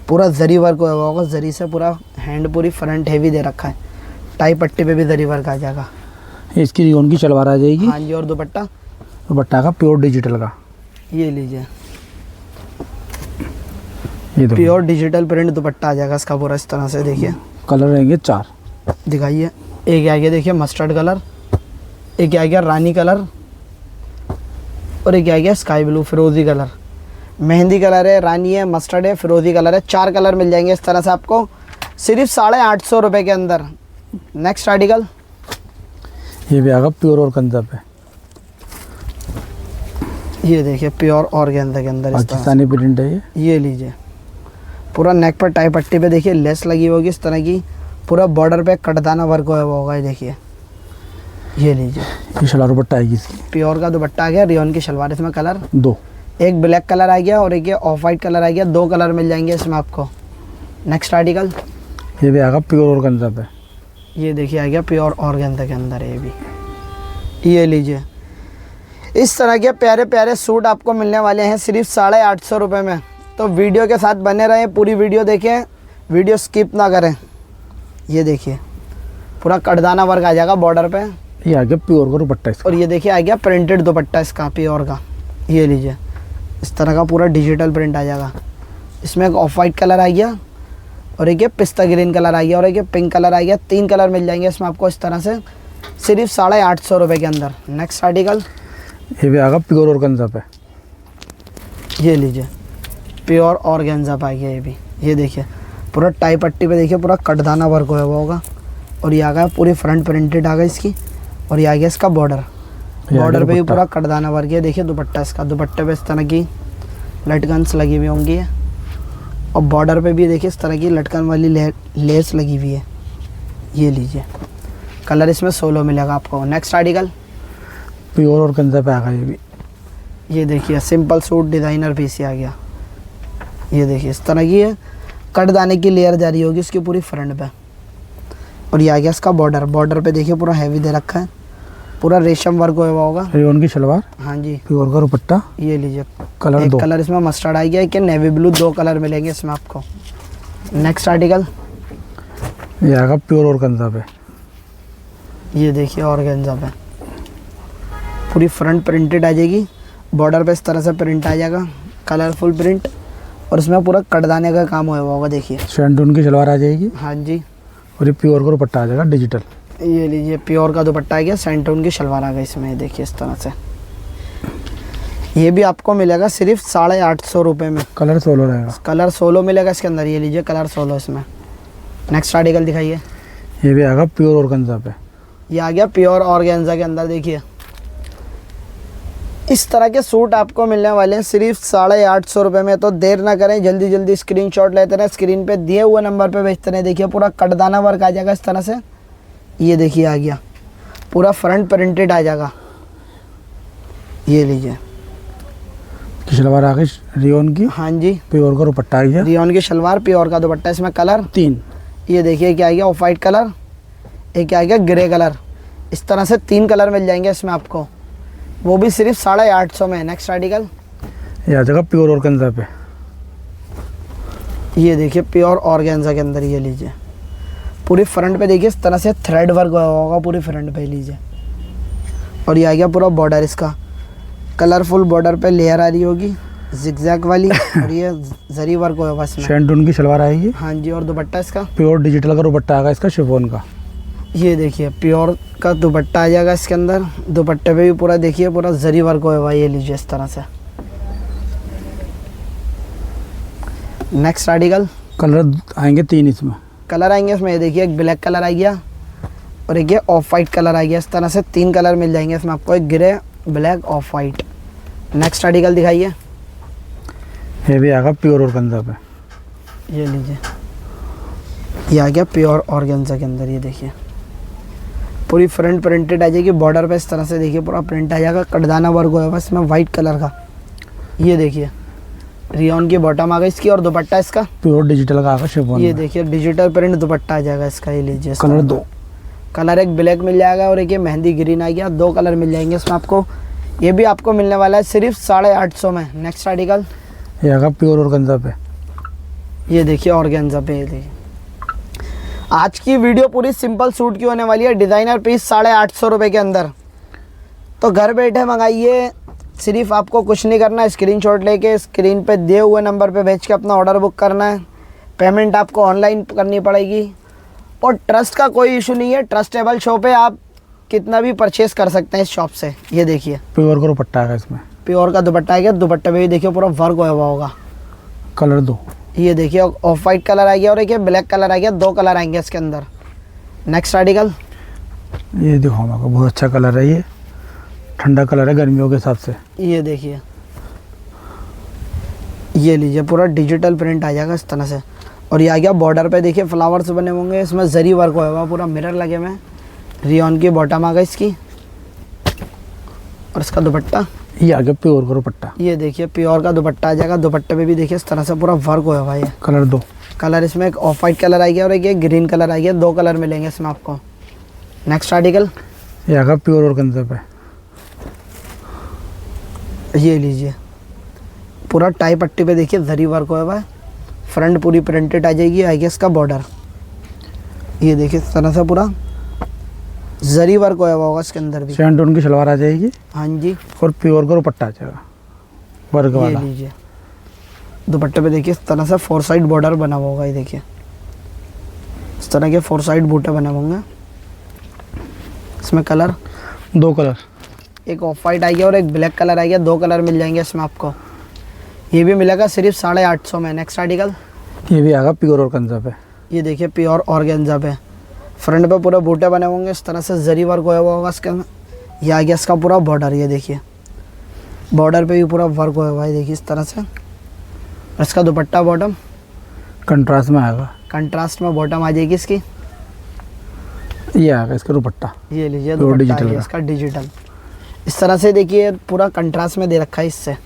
पूरा जरी वर्क हुआ होगा, जरी से पूरा हैंड पूरी फ्रंट हैवी दे रखा है, टाई पट्टी पे भी जरी वर्क आ जाएगा। इसकी रियोन की सलवार आ जाएगी। हाँ जी, और दुपट्टा, दुपट्टा का प्योर डिजिटल का, ये लीजिए ये दो प्योर डिजिटल प्रिंट दुपट्टा आ जाएगा इसका पूरा इस तरह से। देखिए कलर रहेंगे 4। दिखाइए, एक आ गया देखिए मस्टर्ड कलर, एक आ गया रानी कलर और एक आ गया स्काई ब्लू फिरोजी कलर। मेहंदी कलर है, रानी है, मस्टर्ड है, फिरोजी कलर है, 4 कलर मिल जाएंगे इस तरह से आपको सिर्फ 850 रुपये के अंदर। नेक्स्ट आर्टिकल, ये भी आएगा प्योर और गंजा पे, ये देखिए प्योर ऑर्गेन्जा के अंदर इस तरह पाकिस्तानी प्रिंट है ये। से। ये लीजिए पूरा नेक पर टाई पट्टी पे देखिए लेस लगी होगी इस तरह की, पूरा बॉर्डर पे कटदाना वर्क हुआ होगा। ये देखिए, ये लीजिए ये शलवार दुपट्टा आएगी इसकी, प्योर का दुपट्टा आ गया, रियोन की शलवार, इसमें कलर 2। एक ब्लैक कलर आ गया और एक ये ऑफ वाइट कलर आ गया, 2 कलर मिल जाएंगे इसमें आपको। नेक्स्ट आर्टिकल, ये भी आएगा प्योर और गंजा पे, ये देखिए आ गया प्योर ऑर्गेन्जा के अंदर है ये भी। ये लीजिए इस तरह के प्यारे प्यारे सूट आपको मिलने वाले हैं सिर्फ 850 रुपये में। तो वीडियो के साथ बने रहें, पूरी वीडियो देखें, वीडियो स्किप ना करें। ये देखिए पूरा कटदाना वर्क आ जाएगा बॉर्डर पे, ये आ गया प्योर का दुपट्टा इसका। और ये देखिए आ गया प्रिंटेड दुपट्टा इसका प्योर का। ये लीजिए इस तरह का पूरा डिजिटल प्रिंट आ जाएगा, इसमें एक ऑफ वाइट कलर आ गया और एक ये पिस्ता ग्रीन कलर आ गया और एक ये पिंक कलर आ गया, 3 कलर मिल जाएंगे इसमें आपको इस तरह से सिर्फ 850 रुपये के अंदर। नेक्स्ट आर्टिकल, ये भी आएगा प्योर और गंजा पे, ये लीजिए प्योर ऑर्गेन्जा पे आ गया ये भी। ये देखिए पूरा टाई पट्टी पे देखिए पूरा कटदाना वर्क हुआ होगा, और ये आ गया पूरी फ्रंट प्रिंटेड आ गया इसकी, और ये आ गया इसका बॉर्डर, बॉर्डर पे भी पूरा कटदाना वर्क है। देखिए दुपट्टा इसका, दुपट्टे पे इस तरह की लटकन्स लगी हुई होंगी, और बॉर्डर पे भी देखिए इस तरह की लटकन वाली लेस लगी हुई है। ये लीजिए कलर इसमें 16 मिलेगा आपको। नेक्स्ट आर्टिकल, प्योर और गंजा पे आएगा ये भी। ये देखिए सिंपल सूट डिज़ाइनर पीस आ गया। ये देखिए इस तरह की है, कटदाने की लेयर जारी होगी उसकी पूरी फ्रंट पे, और ये आ गया इसका बॉर्डर, बॉर्डर पे देखिए पूरा हैवी दे रखा है, पूरा रेशम वर्क हुआ होगा। रियोन की शलवार, हाँ जी, प्योर का दुपट्टा, ये लीजिए कलर एक 2। कलर इसमें मस्टर्ड आ गया है कि नेवी ब्लू, 2 कलर मिलेंगे इसमें आपको। नेक्स्ट आर्टिकल, ये आएगा प्योर और गंजा पे, ये देखिए ऑर्गेन्जा पे पूरी फ्रंट प्रिंटेड आ जाएगी, बॉर्डर पे इस तरह से प्रिंट आ जाएगा, कलरफुल प्रिंट, और इसमें पूरा कटदाने का काम हुआ होगा। देखिए शैंटून की शलवार आ जाएगी, हाँ जी, और ये प्योर का दुपट्टा आ जाएगा डिजिटल। ये लीजिए प्योर का दुपट्टा आ गया, सैंटून की शलवार आ गई इसमें। देखिए इस तरह से ये भी आपको मिलेगा सिर्फ 850 रुपये में। कलर 16 रहेगा, कलर 16 मिलेगा इसके अंदर। ये लीजिए कलर 16 इसमें। नेक्स्ट आर्टिकल दिखाइए, ये भी आएगा प्योर और गंजा पे, ये आ गया प्योर ऑर्गेन्जा के अंदर। देखिए इस तरह के सूट आपको मिलने वाले हैं सिर्फ 850 रुपये में। तो देर ना करें, जल्दी जल्दी स्क्रीनशॉट लेते रहें, स्क्रीन पे दिए हुए नंबर पे भेजते रहें। देखिए पूरा कटदाना वर्क आ जाएगा इस तरह से। ये देखिए आ गया पूरा फ्रंट प्रिंटेड आ जाएगा। ये लीजिए शलवार आ गई रियोन की, हाँ जी, प्योर का दुपट्टा आ गया, रियोन की शलवार, प्योर का दुपट्टा, इसमें कलर 3। ये देखिए क्या आ गया ऑफ वाइट कलर, एक क्या आ गया ग्रे कलर, इस तरह से 3 कलर मिल जाएंगे इसमें आपको, वो भी सिर्फ 850 में। नेक्स्ट आर्टिकल, ये आ जाएगा प्योर और गंजा पे, ये देखिए प्योर ऑर्गेन्जा के अंदर। ये लीजिए पूरी फ्रंट पे देखिए इस तरह से थ्रेड वर्क हुआ होगा पूरी फ्रंट पे, लीजिए। और ये आ गया पूरा बॉर्डर इसका, कलरफुल बॉर्डर पे लेयर आ रही होगी जिगजैग वाली। और ये जरी वर्क होगा इसमें। शैंटून की शलवार आएगी। हाँ जी, और दुपट्टा इसका प्योर डिजिटल का दुपट्टा आएगा इसका, शिफॉन का। ये देखिए प्योर का दुपट्टा आ जाएगा इसके अंदर। दुपट्टे पे भी पूरा देखिए पूरा जरी वर्क होगा, ये लीजिए इस तरह से। नेक्स्ट आर्टिकल, कलर आएंगे 3 इसमें। कलर आएंगे इसमें, ये देखिए एक ब्लैक कलर आ गया और एक ये ऑफ वाइट कलर आ गया। इस तरह से 3 कलर मिल जाएंगे इसमें आपको, एक grey, black, of white. Next article दिखाइए। ये भी आएगा प्योर ऑर्गेन्जा पे। ये लीजिए, ये आ गया प्योर ऑर्गेन्जा के अंदर। ये देखिए पूरी फ्रंट प्रिंटेड आ जाएगी, बॉर्डर पे इस तरह से देखिए पूरा प्रिंट आ जाएगा, कटदाना वर्क होगा इसमें वाइट कलर का। ये देखिए रियॉन की बॉटम आ गई इसकी, और दुपट्टा इसका प्योर डिजिटल का आएगा शिफॉन। ये देखिए डिजिटल प्रिंट दुपट्टा आ जाएगा इसका। ये लीजिए कलर 2, कलर एक ब्लैक मिल जाएगा और एक ये मेहंदी ग्रीन आ गया। 2 कलर मिल जाएंगे इसमें आपको। ये भी आपको मिलने वाला है सिर्फ 850 में। नेक्स्ट आर्टिकल, ये आएगा प्योर ऑर्गेन्जा पे। ये देखिए ऑर्गेन्जा पे। ये देखिए आज की वीडियो पूरी सिंपल सूट की होने वाली है, डिज़ाइनर पीस 850 रुपये के अंदर। तो घर बैठे मंगाइए, सिर्फ आपको कुछ नहीं करना, स्क्रीनशॉट लेके स्क्रीन पे दिए हुए नंबर पे भेज के अपना ऑर्डर बुक करना है। पेमेंट आपको ऑनलाइन करनी पड़ेगी और ट्रस्ट का कोई इशू नहीं है, ट्रस्टेबल शॉप है, आप कितना भी परचेस कर सकते हैं इस शॉप से। ये देखिए प्योर का दुपट्टा आएगा इसमें। प्योर का दुपट्टा है, दुपट्टे में भी देखिए पूरा वर्क हुआ होगा। कलर 2, ये देखिए ऑफ वाइट कलर आ गया और एक ये ब्लैक कलर आ गया। 2 कलर आएंगे इसके अंदर। नेक्स्ट आर्टिकल, ये देखो आपको बहुत अच्छा कलर है, ये ठंडा कलर है गर्मियों के हिसाब से। ये देखिए, ये लीजिए पूरा डिजिटल प्रिंट आ जाएगा इस तरह से। और ये आ गया बॉर्डर पे देखिए फ्लावर्स बने होंगे, इसमें जरी वर्क हुआ हुआ, पूरा मिरर लगे हुए हैं। रियॉन की बॉटम आ गई इसकी, और इसका दुपट्टा ये आ गया प्योर का दुपट्टा। ये देखिए प्योर का दुपट्टा आ जाएगा। दुपट्टे पे भी देखिए इस तरह से पूरा वर्क हुआ हुआ है। कलर 2, कलर इसमें एक ऑफ वाइट कलर आ गया और एक ये ग्रीन कलर आ गया। 2 कलर मिलेंगे इसमें आपको। नेक्स्ट आर्टिकल, ये आएगा प्योर ऑर्गेन्जा पे। ये लीजिए पूरा टाई पट्टी पे देखिए जरी वर्क हुआ है, फ्रंट पूरी प्रिंटेड आ जाएगी। आई गेस का बॉर्डर ये देखिए इस तरह से पूरा जरी वर्क हुआ होगा इसके अंदर भी। शैंटून की शलवार आ जाएगी। हाँ जी, और प्योर का दुपट्टा आ जाएगा वर्क ये वाला। लीजिए दुपट्टे पे देखिए इस तरह से 4 साइड बॉर्डर बना हुआ होगा। ये देखिए इस तरह के 4 साइड बूटे बने होंगे। इसमें कलर 2 कलर, एक ऑफ वाइट आ गया और एक ब्लैक कलर आ गया। 2 कलर मिल जाएंगे इसमें आपको। ये भी मिलेगा सिर्फ 850 में। नेक्स्ट आर्टिकल, ये भी आएगा प्योर ऑर्गेन्जा पे। ये देखिए प्योर ऑर्गेन्जा पे, फ्रंट पे पूरे बूटे बने होंगे, इस तरह से जरी वर्क हुआ होगा इसके में। ये आ गया इसका पूरा बॉर्डर। ये देखिए बॉर्डर पे भी पूरा वर्क हुआ हुआ है, देखिए इस तरह से। इसका दुपट्टा बॉटम कंट्रास्ट में आएगा। कंट्रास्ट में बॉटम आ जाएगी इसकी। ये आएगा इसका दुपट्टा। ये लीजिए प्योर दुपट्टा आ डिजिटल गया का। इसका डिजिटल। इस तरह से देखिए पूरा कंट्रास्ट में दे रखा है इससे।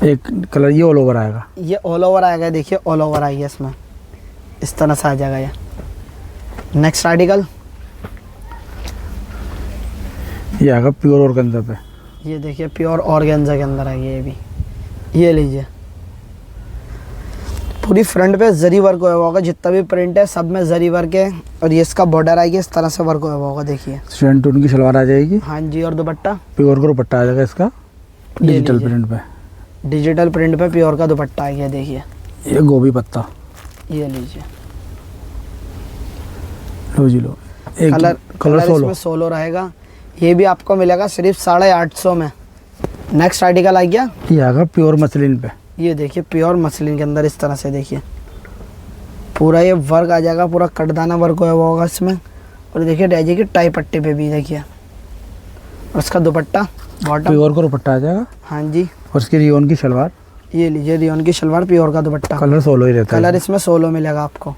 एक कलर ये ऑल ओवर आएगा। ये ऑल ओवर आएगा, देखिए ऑल ओवर आ गया इसमें, इस तरह से आ जाएगा ये। नेक्स्ट आर्टिकल, ये आएगा प्योर ऑर्गेन्जा पे। ये देखिए प्योर ऑर्गेन्जा के अंदर आ गया ये भी। ये लीजिए पूरी फ्रंट पे जरी वर्क हुआ होगा, जितना भी प्रिंट है सब में जरी वर्क है। और ये इसका बॉर्डर आएगी, इस तरह से वर्क हुआ होगा देखिए। शैंटून की शलवार आ जाएगी। हाँ जी, और दुपट्टा प्योर का दुपट्टा आ जाएगा इसका डिजिटल लीजिए। प्रिंट पे। डिजिटल प्रिंट पे प्योर का दुपट्टा आ गया देखिए। ये गोभी पत्ता। ये लीजिए लो जी लो। एक कलर इसमें 16। 16 रहेगा। ये भी आपको मिलेगा सिर्फ 850 में। नेक्स्ट आर्टिकल आ गया, ये आएगा प्योर मसलिन पे। ये देखिए प्योर मसलिन के अंदर इस तरह से देखिए पूरा ये वर्क आ जाएगा, पूरा कटदाना वर्क हुआ होगा इसमें। और देखिए रह जाएगी टाई पट्टी पे भी देखिए। और इसका दुपट्टा बॉटम प्योर का दुपट्टा आ जाएगा। हाँ जी, और इसकी रियोन की शलवार। ये लीजिए रियॉन की शलवार, प्योर का दुपट्टा। कलर 16 ही रहता है। कलर इसमें 16 मिलेगा आपको।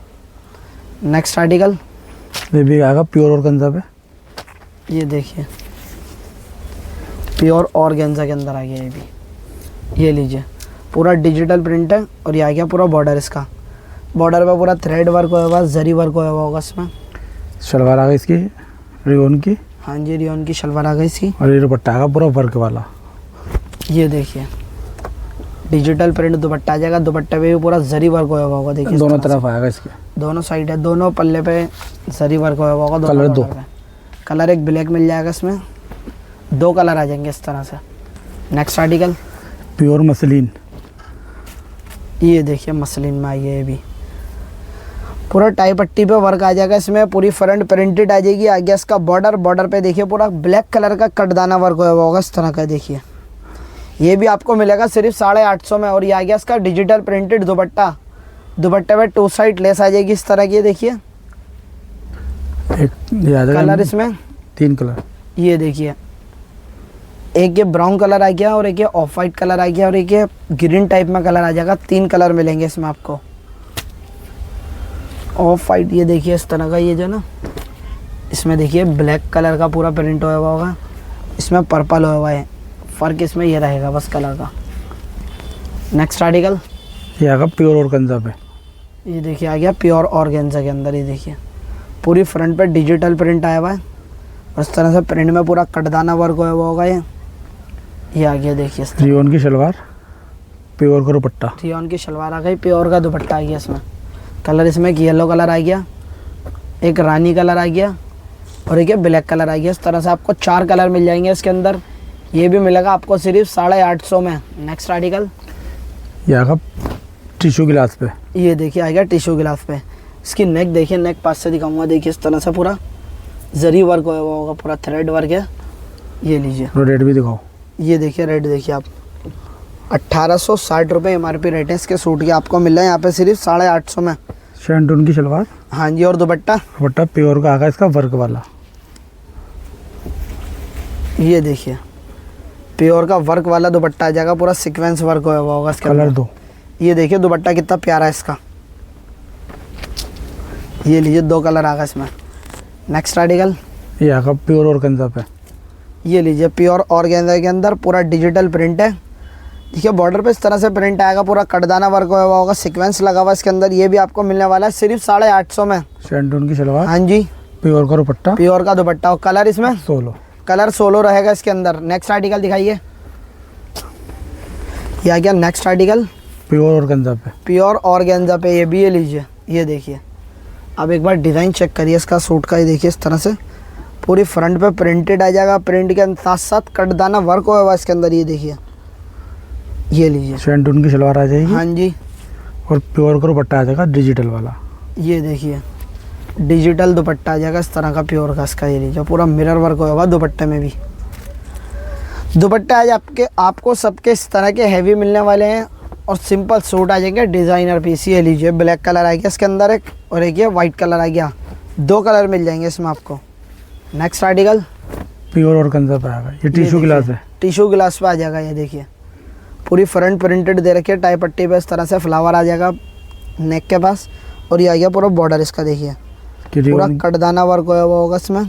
नेक्स्ट आर्टिकल, ये भी आएगा प्योर ऑर्गेन्जा पे। ये देखिए प्योर ऑर्गेन्जा के अंदर आ गया ये भी। ये लीजिए पूरा डिजिटल प्रिंट है और ये आ गया पूरा बॉर्डर इसका। बॉर्डर पे पूरा थ्रेड वर्क हुआ होगा, जरी वर्क हुआ होगा इसमें। शलवार आ गई इसकी रियोन की। हाँ जी, रियॉन की शलवार आ गई इसकी। और ये दुपट्टा आएगा पूरा वर्क वाला। ये देखिए डिजिटल प्रिंट दुपट्टा आ जाएगा। दुपट्टे पे भी पूरा जरी वर्क होगा होगा, देखिए इस दोनों तरह तरफ आएगा इसके। से। दोनों साइड है, दोनों पल्ले पे जरी वर्क होगा होगा। दोनों कलर दो। border पे। कलर एक ब्लैक मिल जाएगा, इसमें 2 कलर आ जाएंगे इस तरह से। Next article, pure muslin. ये देखिए मसलिन में आई है, ये भी पूरा टाई पट्टी पे वर्क आ जाएगा इसमें। पूरी फ्रंट प्रिंटेड आ जाएगी। आगे इसका बॉर्डर, बॉर्डर पे देखिए पूरा ब्लैक कलर का कटदाना वर्क हुआ होगा इस तरह का, देखिए। ये भी आपको मिलेगा सिर्फ 850 में। और ये आ गया इसका डिजिटल प्रिंटेड दुपट्टा। दुपट्टे पे 2 साइड लेस आ जाएगी इस तरह की, देखिए। एक ये आ जाएगा, कलर इसमें 3 कलर। ये देखिए, एक ये ब्राउन कलर आ गया, और एक ये ऑफ वाइट कलर आ गया, और एक ये ग्रीन टाइप में कलर आ जाएगा। 3 कलर मिलेंगे इसमें आपको। ऑफ वाइट, ये देखिए इस तरह का, ये जो ना, इसमें देखिए ब्लैक कलर का पूरा प्रिंट हुआ हुआ होगा। इसमें पर्पल हुआ हुआ है। फ़र्क इसमें ये रहेगा बस कलर का। नेक्स्ट आर्टिकल, ये आएगा प्योर ऑर्गेन्जा पे। ये देखिए आ गया प्योर ऑर्गेन्जा के अंदर। ये देखिए पूरी फ्रंट पे डिजिटल प्रिंट आया हुआ है। और इस तरह से प्रिंट में पूरा कटदाना वर्क हुआ हुआ होगा। ये आ गया, देखिए इस तरह। रियोन की शलवार, प्योर का दुपट्टा। रियोन की शलवार आ गई, प्योर का दुपट्टा आ गया इसमें। कलर इसमें एक येलो कलर आ गया, एक रानी कलर आ गया, और एक ये ब्लैक कलर आ गया। इस तरह से आपको 4 कलर मिल जाएंगे इसके अंदर। ये भी मिलेगा आपको सिर्फ 850 में। नेक्स्ट आर्टिकल, ये आएगा टिश्यू गिलास पे। ये देखिए आ गया टिश्यू गिलास पे। इसकी नेक देखिए, नेक पास से दिखाऊंगा, देखिए इस तरह से पूरा जरी वर्क हुआ होगा, पूरा थ्रेड वर्क है। ये लीजिए, रेट भी दिखाओ। ये देखिए रेट देखिए आप, 1860 रुपये MRP रेट है इसके सूट के। आपको मिल रहा है यहाँ पे सिर्फ 850 में। शैंटून की शलवार। हाँ जी, और दुपट्टा दुपट्टा प्योर का आएगा इसका, वर्क वाला। ये देखिए प्योर का वर्क वाला दुपट्टा आ जाएगा, पूरा सीक्वेंस वर्क हुआ होगा इसके कलर अंदर। 2। ये देखिए दुपट्टा कितना प्यारा है इसका। ये लीजिए 2 कलर आ गए इसमें। नेक्स्ट आर्टिकल, ये आएगा प्योर ऑर्गेन्जा पे। ये लीजिए प्योर ऑर्गेन्जा के अंदर पूरा डिजिटल प्रिंट है। देखिए बॉर्डर पे इस तरह से प्रिंट आएगा, पूरा कटदाना वर्क हुआ होगा, सीक्वेंस लगा हुआ इसके अंदर। ये भी आपको मिलने वाला है सिर्फ 850 में। शैंटून की शलवार। हाँ जी, प्योर का दुपट्टा। प्योर का दुपट्टा। और कलर इसमें 16। कलर 16 रहेगा इसके अंदर। नेक्स्ट आर्टिकल दिखाइए। ये आ गया नेक्स्ट आर्टिकल, प्योर ऑर्गेन्जा पे। प्योर ऑर्गेन्जा पे। ये भी ये लीजिए, ये देखिए। अब एक बार डिज़ाइन चेक करिए इसका सूट का। ये देखिए इस तरह से पूरी फ्रंट पे प्रिंटेड आ जाएगा। प्रिंट के साथ साथ कटदाना वर्क होगा इसके अंदर। ये देखिए, ये लीजिए। शैंटून की शलवार आ जाएगी। हाँ जी, और प्योर का दुपट्टा आ जाएगा डिजिटल वाला। ये देखिए डिजिटल दुपट्टा आ जाएगा इस तरह का, प्योर का इसका। ये लीजिए पूरा मिरर वर्क होगा दुपट्टे में भी। दुपट्टे आज आपको सबके इस तरह के हैवी मिलने वाले हैं। और सिंपल सूट आ जाएंगे डिज़ाइनर पीस। ये लीजिए ब्लैक कलर आ गया इसके अंदर एक, और एक ये वाइट कलर आ गया। 2 कलर मिल जाएंगे इसमें आपको। नेक्स्ट आर्टिकल, प्योर ऑर्गेन्जा पे आएगा। ये टिश्यू गिलास है। टिश्यू गिलास पे आ जाएगा। ये देखिए पूरी फ्रंट प्रिंटेड दे रखी है, टाई पट्टी पे इस तरह से फ्लावर आ जाएगा नेक के पास। और ये आ गया पूरा बॉर्डर इसका, देखिए पूरा कटदाना वर्क हुआ होगा इसमें,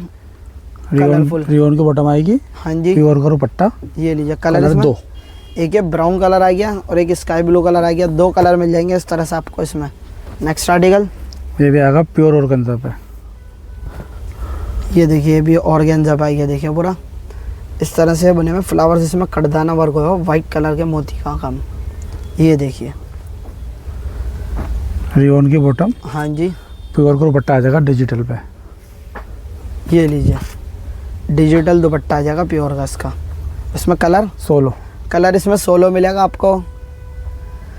कलरफुल। रियोन की बॉटम आएगी। हाँ जी, प्योर का दुपट्टा। ये लीजिए कलर इसमें 2। एक ये ब्राउन कलर आ गया, और एक स्काई ब्लू कलर आ गया। 2 कलर मिल जाएंगे इस तरह से आपको इसमें। नेक्स्ट आर्टिकल, ये भी आएगा प्योर ऑर्गेन्जा पे। ये देखिए ये भी ऑर्गेन्जा पे आ गया। देखिए पूरा इस तरह से बने हुए फ्लावर्स, इसमें कटदाना वर्क हुआ है, वाइट कलर के मोती का काम। ये देखिए, रियोन की बॉटम। हाँ जी, प्योर का दुपट्टा आ जाएगा डिजिटल पे। ये लीजिए डिजिटल दुपट्टा आ जाएगा प्योर का इसका। इसमें कलर 16। कलर इसमें 16 मिलेगा आपको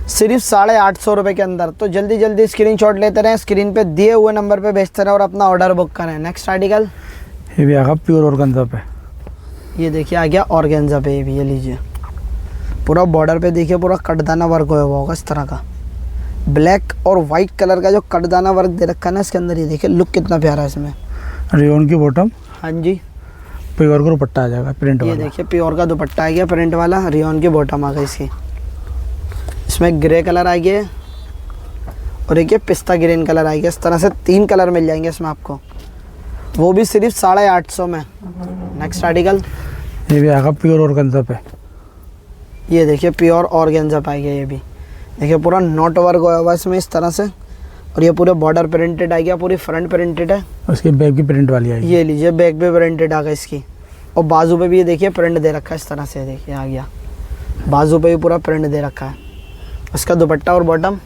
सिर्फ 850 रुपये के अंदर। तो जल्दी जल्दी स्क्रीनशॉट लेते रहें, स्क्रीन पे दिए हुए नंबर पे भेजते रहें और अपना ऑर्डर बुक करें। नेक्स्ट आर्टिकल, ये भी आएगा प्योर ऑर्गेन्जा पे। ये देखिए आ गया ऑर्गेन्जा पे। ये भी ये लीजिए पूरा बॉर्डर पे देखिए पूरा कटदाना वर्क हुआ होगा इस तरह का। ब्लैक और वाइट कलर का जो कटदाना वर्क दे रखा है ना इसके अंदर। ये देखिए लुक कितना प्यारा है इसमें। रियोन की बॉटम। हाँ जी, प्योर का दुपट्टा आ जाएगा प्रिंट ये वाला। देखिए प्योर का दुपट्टा आ गया प्रिंट वाला। रियोन की बॉटम आ गई इसकी। इसमें ग्रे कलर आ गया, और एक ये पिस्ता ग्रीन कलर आ गया। इस तरह से 3 कलर मिल जाएंगे इसमें आपको, वो भी सिर्फ 850 में। नेक्स्ट आर्टिकल, ये भी आएगा प्योर ऑर्गेन्जा पे। ये देखिए प्योर ऑर्गेन्जा पे आ गया। ये भी देखिए पूरा नॉट वर्क हुआ हुआ इसमें इस तरह से, और ये पूरे बॉर्डर प्रिंटेड आ गया, पूरी फ्रंट प्रिंटेड है। उसके बैक की प्रिंट वाली आएगी। ये लीजिए बैक भी प्रिंटेड आ गया इसकी, और बाजू पे भी ये देखिए प्रिंट दे रखा है इस तरह से। देखिए आ गया बाजू पे भी पूरा प्रिंट दे रखा है। उसका दुपट्टा और बॉटम,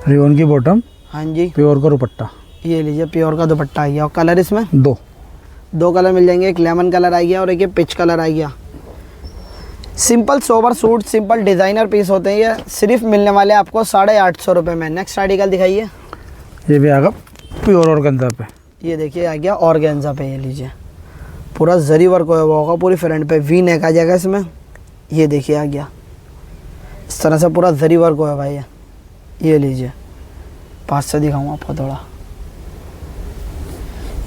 रियोन की बॉटम, हाँ जी प्योर का दुपट्टा। ये लीजिए प्योर का दुपट्टा आ गया। और कलर इसमें दो कलर मिल जाएंगे, एक लेमन कलर आ गया और एक ये पिच कलर आ गया। Simple sober suit, simple designer piece होते हैं ये, सिर्फ मिलने वाले आपको 850 रुपये में। नेक्स्ट आर्टिकल दिखाइए। ये भी आएगा प्योर ऑर्गेन्जा पे। ये देखिए आ गया ऑर्गेन्जा पे, ये लीजिए पूरा जरी वर्क हुआ होगा पूरी फ्रंट पे, वी नेक आ जाएगा इसमें। ये देखिए आ गया इस तरह से पूरा जरी वर्क हुआ है भाई। ये लीजिए पास से दिखाऊँ आपको थोड़ा।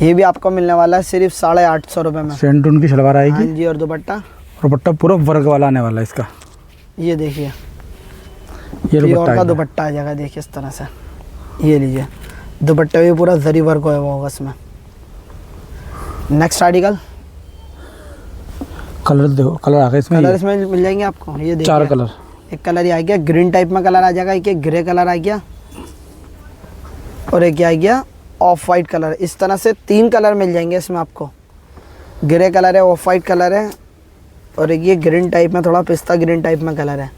ये भी आपको मिलने वाला है सिर्फ 850 रुपये में। सेंटून की शलवार हाँ आएगी, जी, और दुपट्टा, दुपट्टा पूरा वर्क वाला आने वाला है इसका। ये देखिए ये प्योर दुपट्टा का आएगा। दुपट्टा आ जाएगा, देखिए इस तरह से। ये लीजिए दुपट्टे भी पूरा जरी वर्क हुआ होगा इसमें। Next article. कलर देखो, कलर आ गए इसमें। कलर ये इसमें मिल जाएंगे आपको, ये देखिए 4 कलर। एक कलर ये आ गया ग्रीन टाइप में कलर आ जाएगा, एक ये ग्रे कलर आ गया और एक ये आ गया ऑफ वाइट कलर। इस तरह से 3 कलर मिल जाएंगे इसमें आपको। ग्रे कलर है, ऑफ वाइट कलर है और एक ये ग्रीन टाइप में, थोड़ा पिस्ता ग्रीन टाइप में कलर है।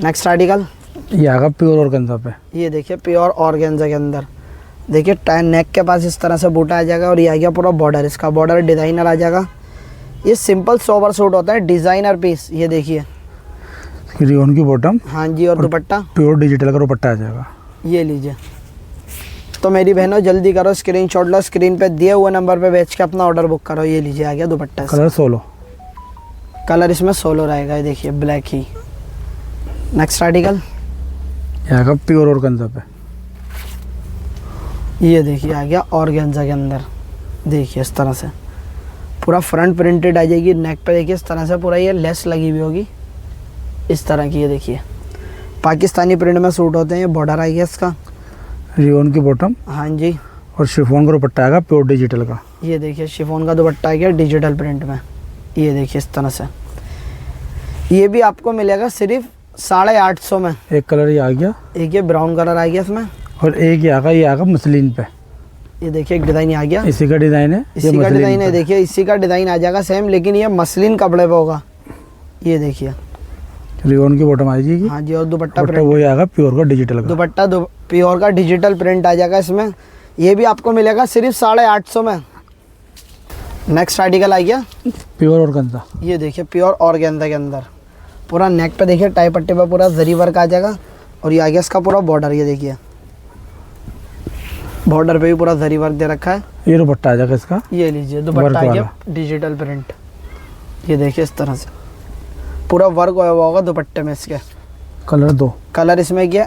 Next article. ये आएगा प्योर ऑर्गेन्जा पे। ये देखिए प्योर ऑर्गेन्जा के अंदर, देखिए टाइन नेक के पास इस तरह से बूटा आ जाएगा और ये आ गया पूरा बॉर्डर, इसका बॉर्डर डिज़ाइनर आ जाएगा। ये सिंपल सोबर सूट होता है, डिज़ाइनर पीस। ये देखिए रियोन की बॉटम, हाँ जी, और दुपट्टा प्योर डिजिटल का दुपट्टा आ जाएगा। ये लीजिए। तो मेरी बहनों जल्दी करो, स्क्रीनशॉट लो, स्क्रीन पे दिए हुए नंबर पे भेज के अपना ऑर्डर बुक करो। ये लीजिए आ गया दुपट्टा। कलर 16। कलर इसमें 16 रहेगा, ये देखिए ब्लैक ही। Next article. ये आएगा प्योर ऑर्गेन्जा पे। ये देखिए आ गया ऑर्गेन्जा के अंदर, देखिए इस तरह से पूरा फ्रंट प्रिंटेड आ जाएगी। नेक पे देखिए इस तरह से पूरा ये लेस लगी हुई होगी इस तरह की। ये देखिए पाकिस्तानी प्रिंट में सूट होते हैं। ये बॉर्डर आ गया इसका, रियोन की बॉटम हाँ जी। और शिफॉन का दुपट्टा आएगा प्योर डिजिटल का। ये देखिए शिफॉन का दुपट्टा आ गया डिजिटल प्रिंट में। ये देखिए इस तरह से। ये भी आपको मिलेगा सिर्फ 850 में। एक कलर ये आ गया एक ये ब्राउन कलर आ गया इसमें। और एक ये आएगा मसलिन पे। ये देखिए एक डिज़ाइन आ गया, इसी का डिज़ाइन है। इसी का डिज़ाइन है। देखिए इसी का डिज़ाइन आ जाएगा सेम, लेकिन ये मसलिन कपड़े पे होगा। ये देखिए रियोन की बॉटम आ जाएगी। हाँ जी, और दुपट्टा दुपट्टा वही आएगा प्योर का डिजिटल का। दुपट्टा प्योर का डिजिटल प्रिंट आ जाएगा इसमें। ये भी आपको मिलेगा सिर्फ 850 में। नेक्स्ट आर्टिकल आ गया प्योर ऑर्गेन्जा। ये देखिए प्योर ऑर्गेन्जा के अंदर पूरा नेक पे देखिए टाई पट्टी पे पूरा जरी वर्क आ जाएगा और ये आ गया इसका पूरा बॉर्डर। ये देखिए बॉर्डर पे भी पूरा जरी वर्क दे रखा है। ये दुपट्टा आ जाएगा इसका। ये लीजिए दुपट्टा आ गया डिजिटल प्रिंट। ये देखिए इस तरह से पूरा वर्क हुआ होगा दुपट्टे में इसके। कलर 2। कलर इसमें क्या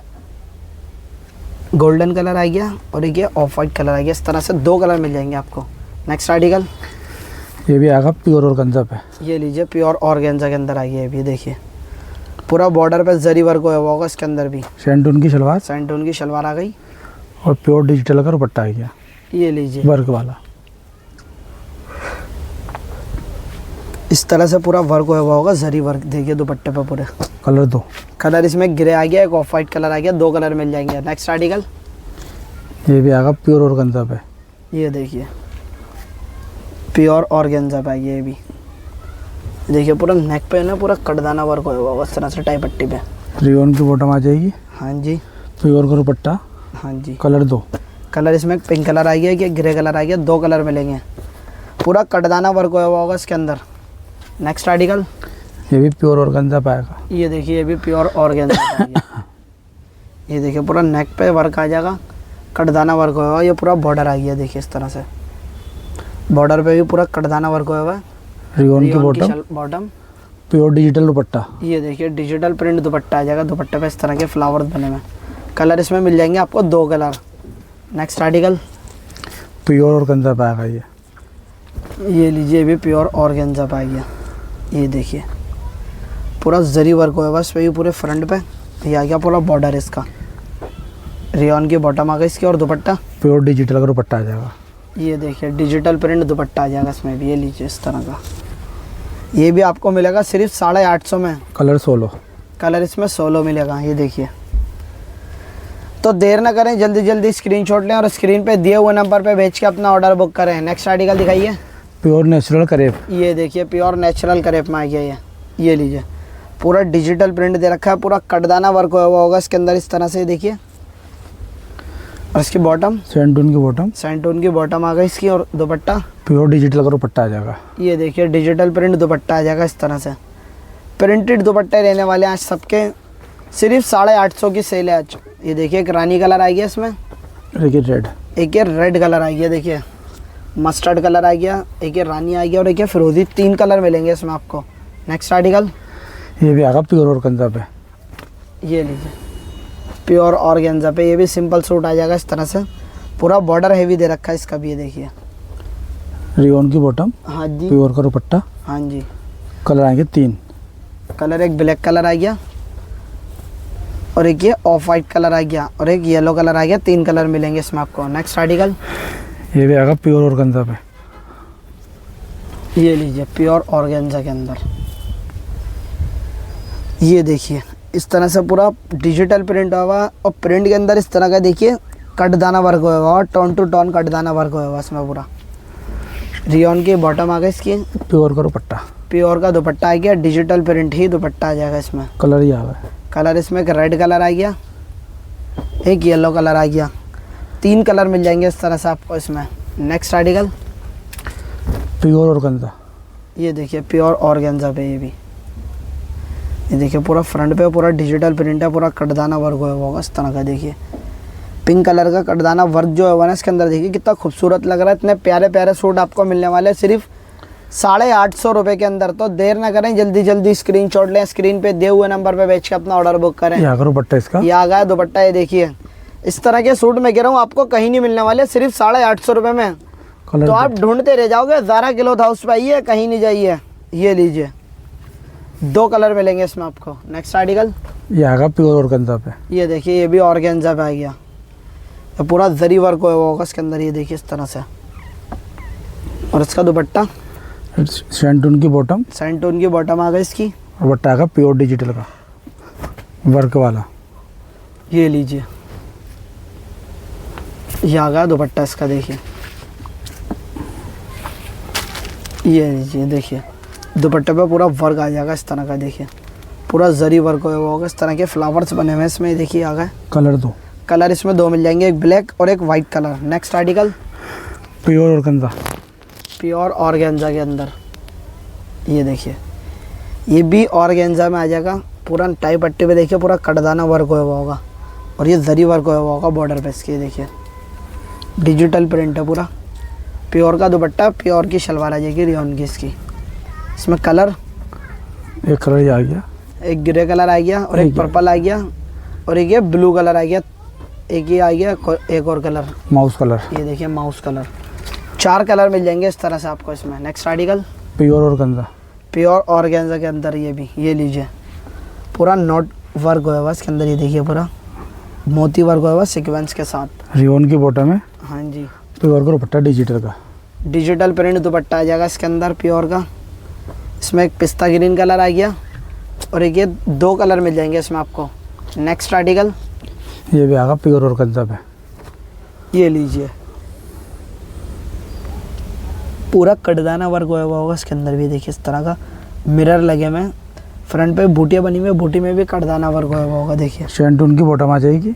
गोल्डन कलर आ गया और एक ये ऑफ वाइट कलर आ गया। इस तरह से 2 कलर मिल जाएंगे आपको। Next article. ये भी आएगा प्योर ऑर्गेन्जा पे। ये लीजिए प्योर ऑर्गेन्जा के अंदर आ गया। ये भी देखिए पूरा बॉर्डर पे जरी वर्क हुआ होगा इसके अंदर भी। सेंटून की शलवार, सैंटून की शलवार आ गई और प्योर डिजिटल का दुपट्टा आ गया। ये लीजिए वर्क वाला। इस तरह से पूरा वर्क हुआ होगा जरी वर्क, देखिए दुपट्टे पे पूरे। कलर 2। कलर इसमें ग्रे आ गया, एक ऑफ वाइट कलर आ गया। 2 कलर मिल जाएंगे। Next article. ये भी आएगा प्योर ऑर्गेन्जा पे। ये देखिए प्योर ऑर्गेन्जा पे आ गया। ये भी देखिए पूरा नेक पे ना पूरा कटदाना वर्क हुआ होगा इस तरह से टाई पट्टी पे। रियोन की बॉटम आ जाएगी। हाँ जी, प्योर का दुपट्टा। हाँ जी। कलर 2। कलर इसमें पिंक कलर आ गया कि ग्रे कलर आ गया। 2 कलर मिलेंगे। पूरा कटदाना वर्क हुआ होगा इसके अंदर। Next article. ये भी प्योर ऑर्गेन्जा पे आएगा। ये देखिए ये भी प्योर ऑर्गेन्जा पे आ गया। ये देखिए पूरा नेक पे वर्क आ जाएगा, कटदाना वर्क हुआ हुआ। ये पूरा बॉर्डर आ गया, देखिए इस तरह से बॉर्डर पे भी पूरा कटदाना वर्क हुआ हुआ है। रियोन की बॉटम, बॉटम प्योर डिजिटल दुपट्टा। ये देखिए डिजिटल प्रिंट दुपट्टा आ जाएगा। दुपट्टे पे इस तरह के फ्लावर्स बने हुए। कलर इसमें मिल जाएंगे आपको 2 colour. Next article. Pure organza पे आएगा ये लीजिए ये भी प्योर ऑर्गेन्जा पे आ गया। ये देखिए पूरा जरी वर्क हुआ है बस पे भी पूरे फ्रंट पे। ये आ गया पूरा बॉर्डर इसका। रियोन की बॉटम आ गई इसकी और दुपट्टा प्योर डिजिटल का दुपट्टा आ जाएगा। ये देखिए डिजिटल प्रिंट दुपट्टा आ जाएगा इसमें भी। ये लीजिए इस तरह का। ये भी आपको मिलेगा सिर्फ 850 में। कलर 16। कलर इसमें 16 मिलेगा। ये देखिए तो देर ना करें, जल्दी जल्दी स्क्रीनशॉट लें और स्क्रीन पे दिए हुए नंबर पे भेज के अपना ऑर्डर बुक करें। नेक्स्ट आर्टिकल दिखाइए। Pure natural crepe. ये देखिए प्योर नेचुरल करेप में आ गया ये लीजिए पूरा डिजिटल प्रिंट दे रखा है, पूरा कटदाना वर्क हुआ हुआ होगा इसके अंदर इस तरह से देखिए। और इसकी बॉटम सैंटून की बॉटम, सैंटून की बॉटम आ गई इसकी। और दुपट्टा प्योर डिजिटल का दुपट्टा आ जाएगा। ये देखिए डिजिटल प्रिंट दुपट्टा आ जाएगा इस तरह से। प्रिंटेड दुपट्टे रहने वाले हैं आज सबके, सिर्फ 850 की सेल है आज। ये देखिए एक रानी कलर आ गया इसमें, देखिए रेड, एक ये रेड कलर आ गया, देखिए मस्टर्ड कलर आ गया, एक ये रानी आ गया और एक ये फिरोजी। 3 कलर मिलेंगे इसमें आपको। नेक्स्ट आर्टिकल ये भी आएगा प्योर ऑर्गेन्जा पे। ये लीजिए प्योर ऑर्गेन्जा पे, ये भी सिंपल सूट आ जाएगा इस तरह से। पूरा बॉर्डर हेवी दे रखा है इसका भी, ये देखिए। रियोन की बॉटम, हाँ जी, प्योर का दुपट्टा। हाँ जी। कलर आएंगे 3 कलर, एक ब्लैक कलर आ गया और एक ये ऑफ वाइट कलर आ गया और एक येलो कलर आ गया। 3 कलर मिलेंगे इसमें आपको। नेक्स्ट आर्टिकल ये भी आएगा प्योर ऑर्गेन्जा पे। ये लीजिए प्योर ऑर्गेन्जा के अंदर, ये देखिए इस तरह से पूरा डिजिटल प्रिंट हुआ और प्रिंट के अंदर इस तरह का देखिए कटदाना वर्क हुआ हुआ, टोन टू टोन कटदाना वर्क हुआ हुआ इसमें पूरा। रियोन की बॉटम आ गई इसकी, प्योर का दुपट्टा, प्योर का दुपट्टा आ गया, डिजिटल प्रिंट ही दुपट्टा आ जाएगा इसमें। कलर ही आ गया। कलर इसमें एक रेड कलर आ गया, एक येलो कलर आ गया। 3 कलर मिल जाएंगे इस तरह से आपको इसमें। नेक्स्ट आर्टिकल प्योर ऑर्गेन्जा, ये देखिए प्योर ऑर्गेन्जा पे, ये भी ये देखिए पूरा फ्रंट पे पूरा डिजिटल प्रिंट है, पूरा कटदाना वर्क हुआ होगा इस तरह का। देखिए पिंक कलर का कटदाना वर्क जो है ना इसके अंदर, देखिए कितना खूबसूरत लग रहा है। इतने प्यारे प्यारे सूट आपको मिलने वाले हैं सिर्फ 850 रुपये के अंदर। तो देर ना करें, जल्दी जल्दी स्क्रीनशॉट लें, स्क्रीन पे दिए हुए नंबर पे बेच के अपना ऑर्डर बुक करें। ये आकर दुपट्टा इसका, ये आ गया दुपट्टा, ये देखिए इस तरह के सूट मैं कह रहा हूँ आपको कहीं नहीं मिलने वाले, सिर्फ 850 रुपये में। कलर तो आप ढूंढते रह जाओगे। ज़ारा क्लॉथ हाउस पे आइए, कहीं नहीं जाइए। ये लीजिए 2 कलर मिलेंगे इसमें आपको। नेक्स्ट आर्टिकल ये आएगा प्योर ऑर्गेन्जा पे। ये देखिए ये भी ऑर्गेन्जा पे आ गया, ये पूरा जरी वर्क हुआ होगा इसके अंदर, ये देखिए इस तरह से। और इसका दुपट्टा सैंटून की बॉटम, सैंटून की बॉटम आ गई इसकी। दुपट्टा आएगा प्योर डिजिटल का वर्क वाला। ये लीजिए ये आ गया दुपट्टा इसका, देखिए ये लीजिए। देखिए दुपट्टे पे पूरा वर्क आ जाएगा इस तरह का, देखिए पूरा जरी वर्क हुआ होगा इस तरह के, फ्लावर्स बने हुए हैं इसमें। देखिए आ गए कलर 2, कलर इसमें 2 मिल जाएंगे, एक ब्लैक और एक white colour. Next article pure organza, pure organza के अंदर, ये देखिए ये भी ऑर्गेन्जा में आ जाएगा। पूरा टाई पट्टी पे देखिए पूरा कटदाना वर्क हुआ होगा और ये जरी वर्क हुआ होगा बॉर्डर पे इसके। देखिए डिजिटल प्रिंट है पूरा, प्योर का दुपट्टा, प्योर की शलवार आ जाएगी रियोन की इसकी। इसमें कलर, एक कलर ही आ गया, एक ग्रे कलर आ गया और एक पर्पल आ गया और एक ये ब्लू कलर आ गया, एक ये आ गया एक और कलर माउस कलर। ये देखिए माउस कलर। 4 कलर मिल जाएंगे इस तरह से आपको इसमें। Next article pure organza, pure organza के अंदर, ये भी ये लीजिए पूरा नॉट वर्क हुआ हुआ इसके अंदर, ये देखिए पूरा मोती वर्क हुआ हुआ सीक्वेंस के साथ। रियोन की बॉटम है, हाँ जी, प्योर का दुपट्टा डिजिटल का, डिजिटल प्रिंट दुपट्टा आ जाएगा इसके अंदर प्योर का। इसमें एक पिस्ता ग्रीन कलर आ गया और एक ये 2 कलर मिल जाएंगे इसमें आपको। नेक्स्ट आर्टिकल ये भी आएगा प्योर ऑर्गेन्जा पे। ये लीजिए पूरा कटदाना वर्क हुआ हुआ होगा इसके अंदर भी, देखिए इस तरह का मिरर लगे हुए हैं। फ्रंट पे बूटियाँ बनी हुई है, बूटी में भी कटदाना वर्क हुआ हुआ होगा। देखिए सैंटून की बॉटम आ जाएगी,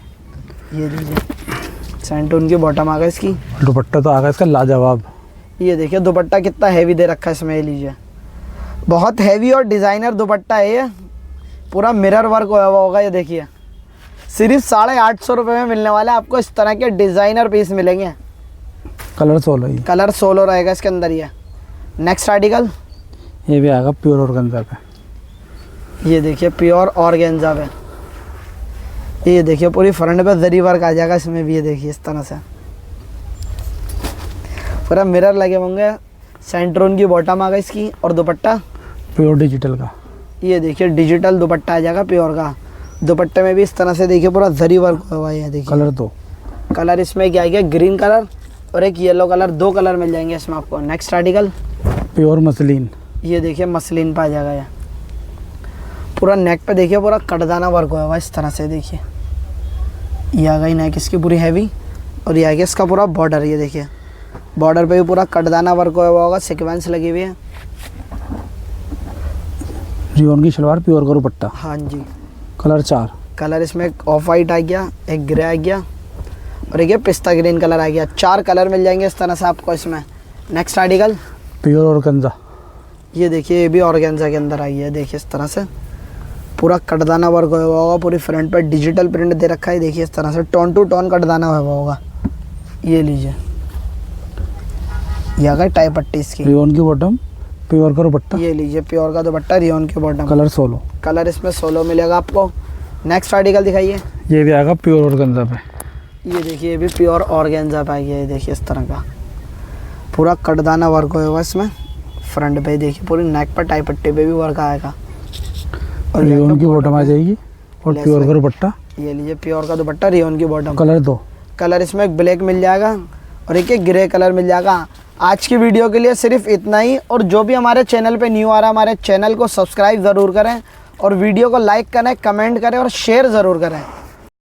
ये लीजिए सैंटून की बॉटम आ गई इसकी। दुपट्टा तो आ गया इसका लाजवाब। ये देखिए दुपट्टा कितना हैवी दे रखा है इसमें, ये लीजिए बहुत हैवी और डिज़ाइनर दुपट्टा है ये, पूरा मिरर वर्क हुआ हुआ होगा। ये देखिए सिर्फ 850 रुपये में मिलने वाला है आपको। इस तरह के डिज़ाइनर पीस मिलेंगे। कलर 16 ही, कलर 16 रहेगा इसके अंदर ये। नेक्स्ट आर्टिकल ये भी आएगा प्योर ऑर्गेन्जा पे। ये देखिए प्योर ऑर्गेन्जा पे, ये देखिए पूरी फ्रंट पे जरी वर्क आ जाएगा इसमें भी। ये देखिए इस तरह से पूरा मिरर लगे होंगे। सेंट्रोन की बॉटम आ गई इसकी और दुपट्टा प्योर डिजिटल का, ये देखिए डिजिटल दुपट्टा आ जाएगा प्योर का। दुपट्टे में भी इस तरह से देखिए पूरा जरी वर्क हुआ है। देखिए कलर 2, कलर इसमें क्या है, ग्रीन कलर और एक येलो कलर, 2 कलर मिल जाएंगे इसमें आपको। नेक्स्ट आर्टिकल प्योर मसलिन, ये देखिए मसलिन पे आ जाएगा। ये पूरा नेक पे देखिए पूरा कटदाना वर्क हुआ है इस तरह से। देखिए ये आ गई नेक इसकी पूरी हैवी और ये आ गया इसका पूरा बॉर्डर। ये देखिए बॉर्डर पे भी पूरा कटदाना वर्क हुआ होगा, सीक्वेंस लगी हुई है। रियोन की शलवार, प्योर का दुपट्टा, हाँ जी। कलर 4। कलर इसमें एक ऑफ वाइट आ गया, एक ग्रे आ गया और एक ये पिस्ता ग्रीन कलर आ गया। 4 कलर मिल जाएंगे इस तरह से आपको इसमें। नेक्स्ट आर्टिकल, प्योर ऑर्गेन्जा, ये देखिए ये भी ऑर्गेन्जा के अंदर आई है। देखिए इस तरह से पूरा कटदाना वर्क हुआ होगा, पूरी फ्रंट पर डिजिटल प्रिंट दे रखा है। देखिए इस तरह से टोन टू टोन कटदाना हुआ होगा। ये लीजिए, ये आ गई टाई पट्टी इसकी। रियोन की बॉटम, प्योर का दुपट्टा, ये लीजिए प्योर का दुपट्टा, रियोन के बॉटम, कलर 16। कलर इसमें 16 मिलेगा आपको। नेक्स्ट आर्टिकल दिखाइए। ये भी आएगा प्योर ऑर्गेन्जा पे। ये देखिए ये भी प्योर ऑर्गेन्जा पे आ गया। ये देखिए इस तरह का पूरा कटदाना वर्क होगा इसमें। फ्रंट पे देखिए पूरी नेक पर टाई पट्टी पे भी वर्क आएगा। और रियोन की बॉटम आ जाएगी और लेस प्योर का दुपट्टा, ये लीजिए प्योर का दुपट्टा, रियोन की बॉटम, कलर 2। कलर इसमें एक ब्लैक मिल जाएगा और एक ग्रे कलर मिल जाएगा। आज की वीडियो के लिए सिर्फ इतना ही। और जो भी हमारे चैनल पे न्यू आ रहा है, हमारे चैनल को सब्सक्राइब ज़रूर करें और वीडियो को लाइक करें, कमेंट करें और शेयर ज़रूर करें।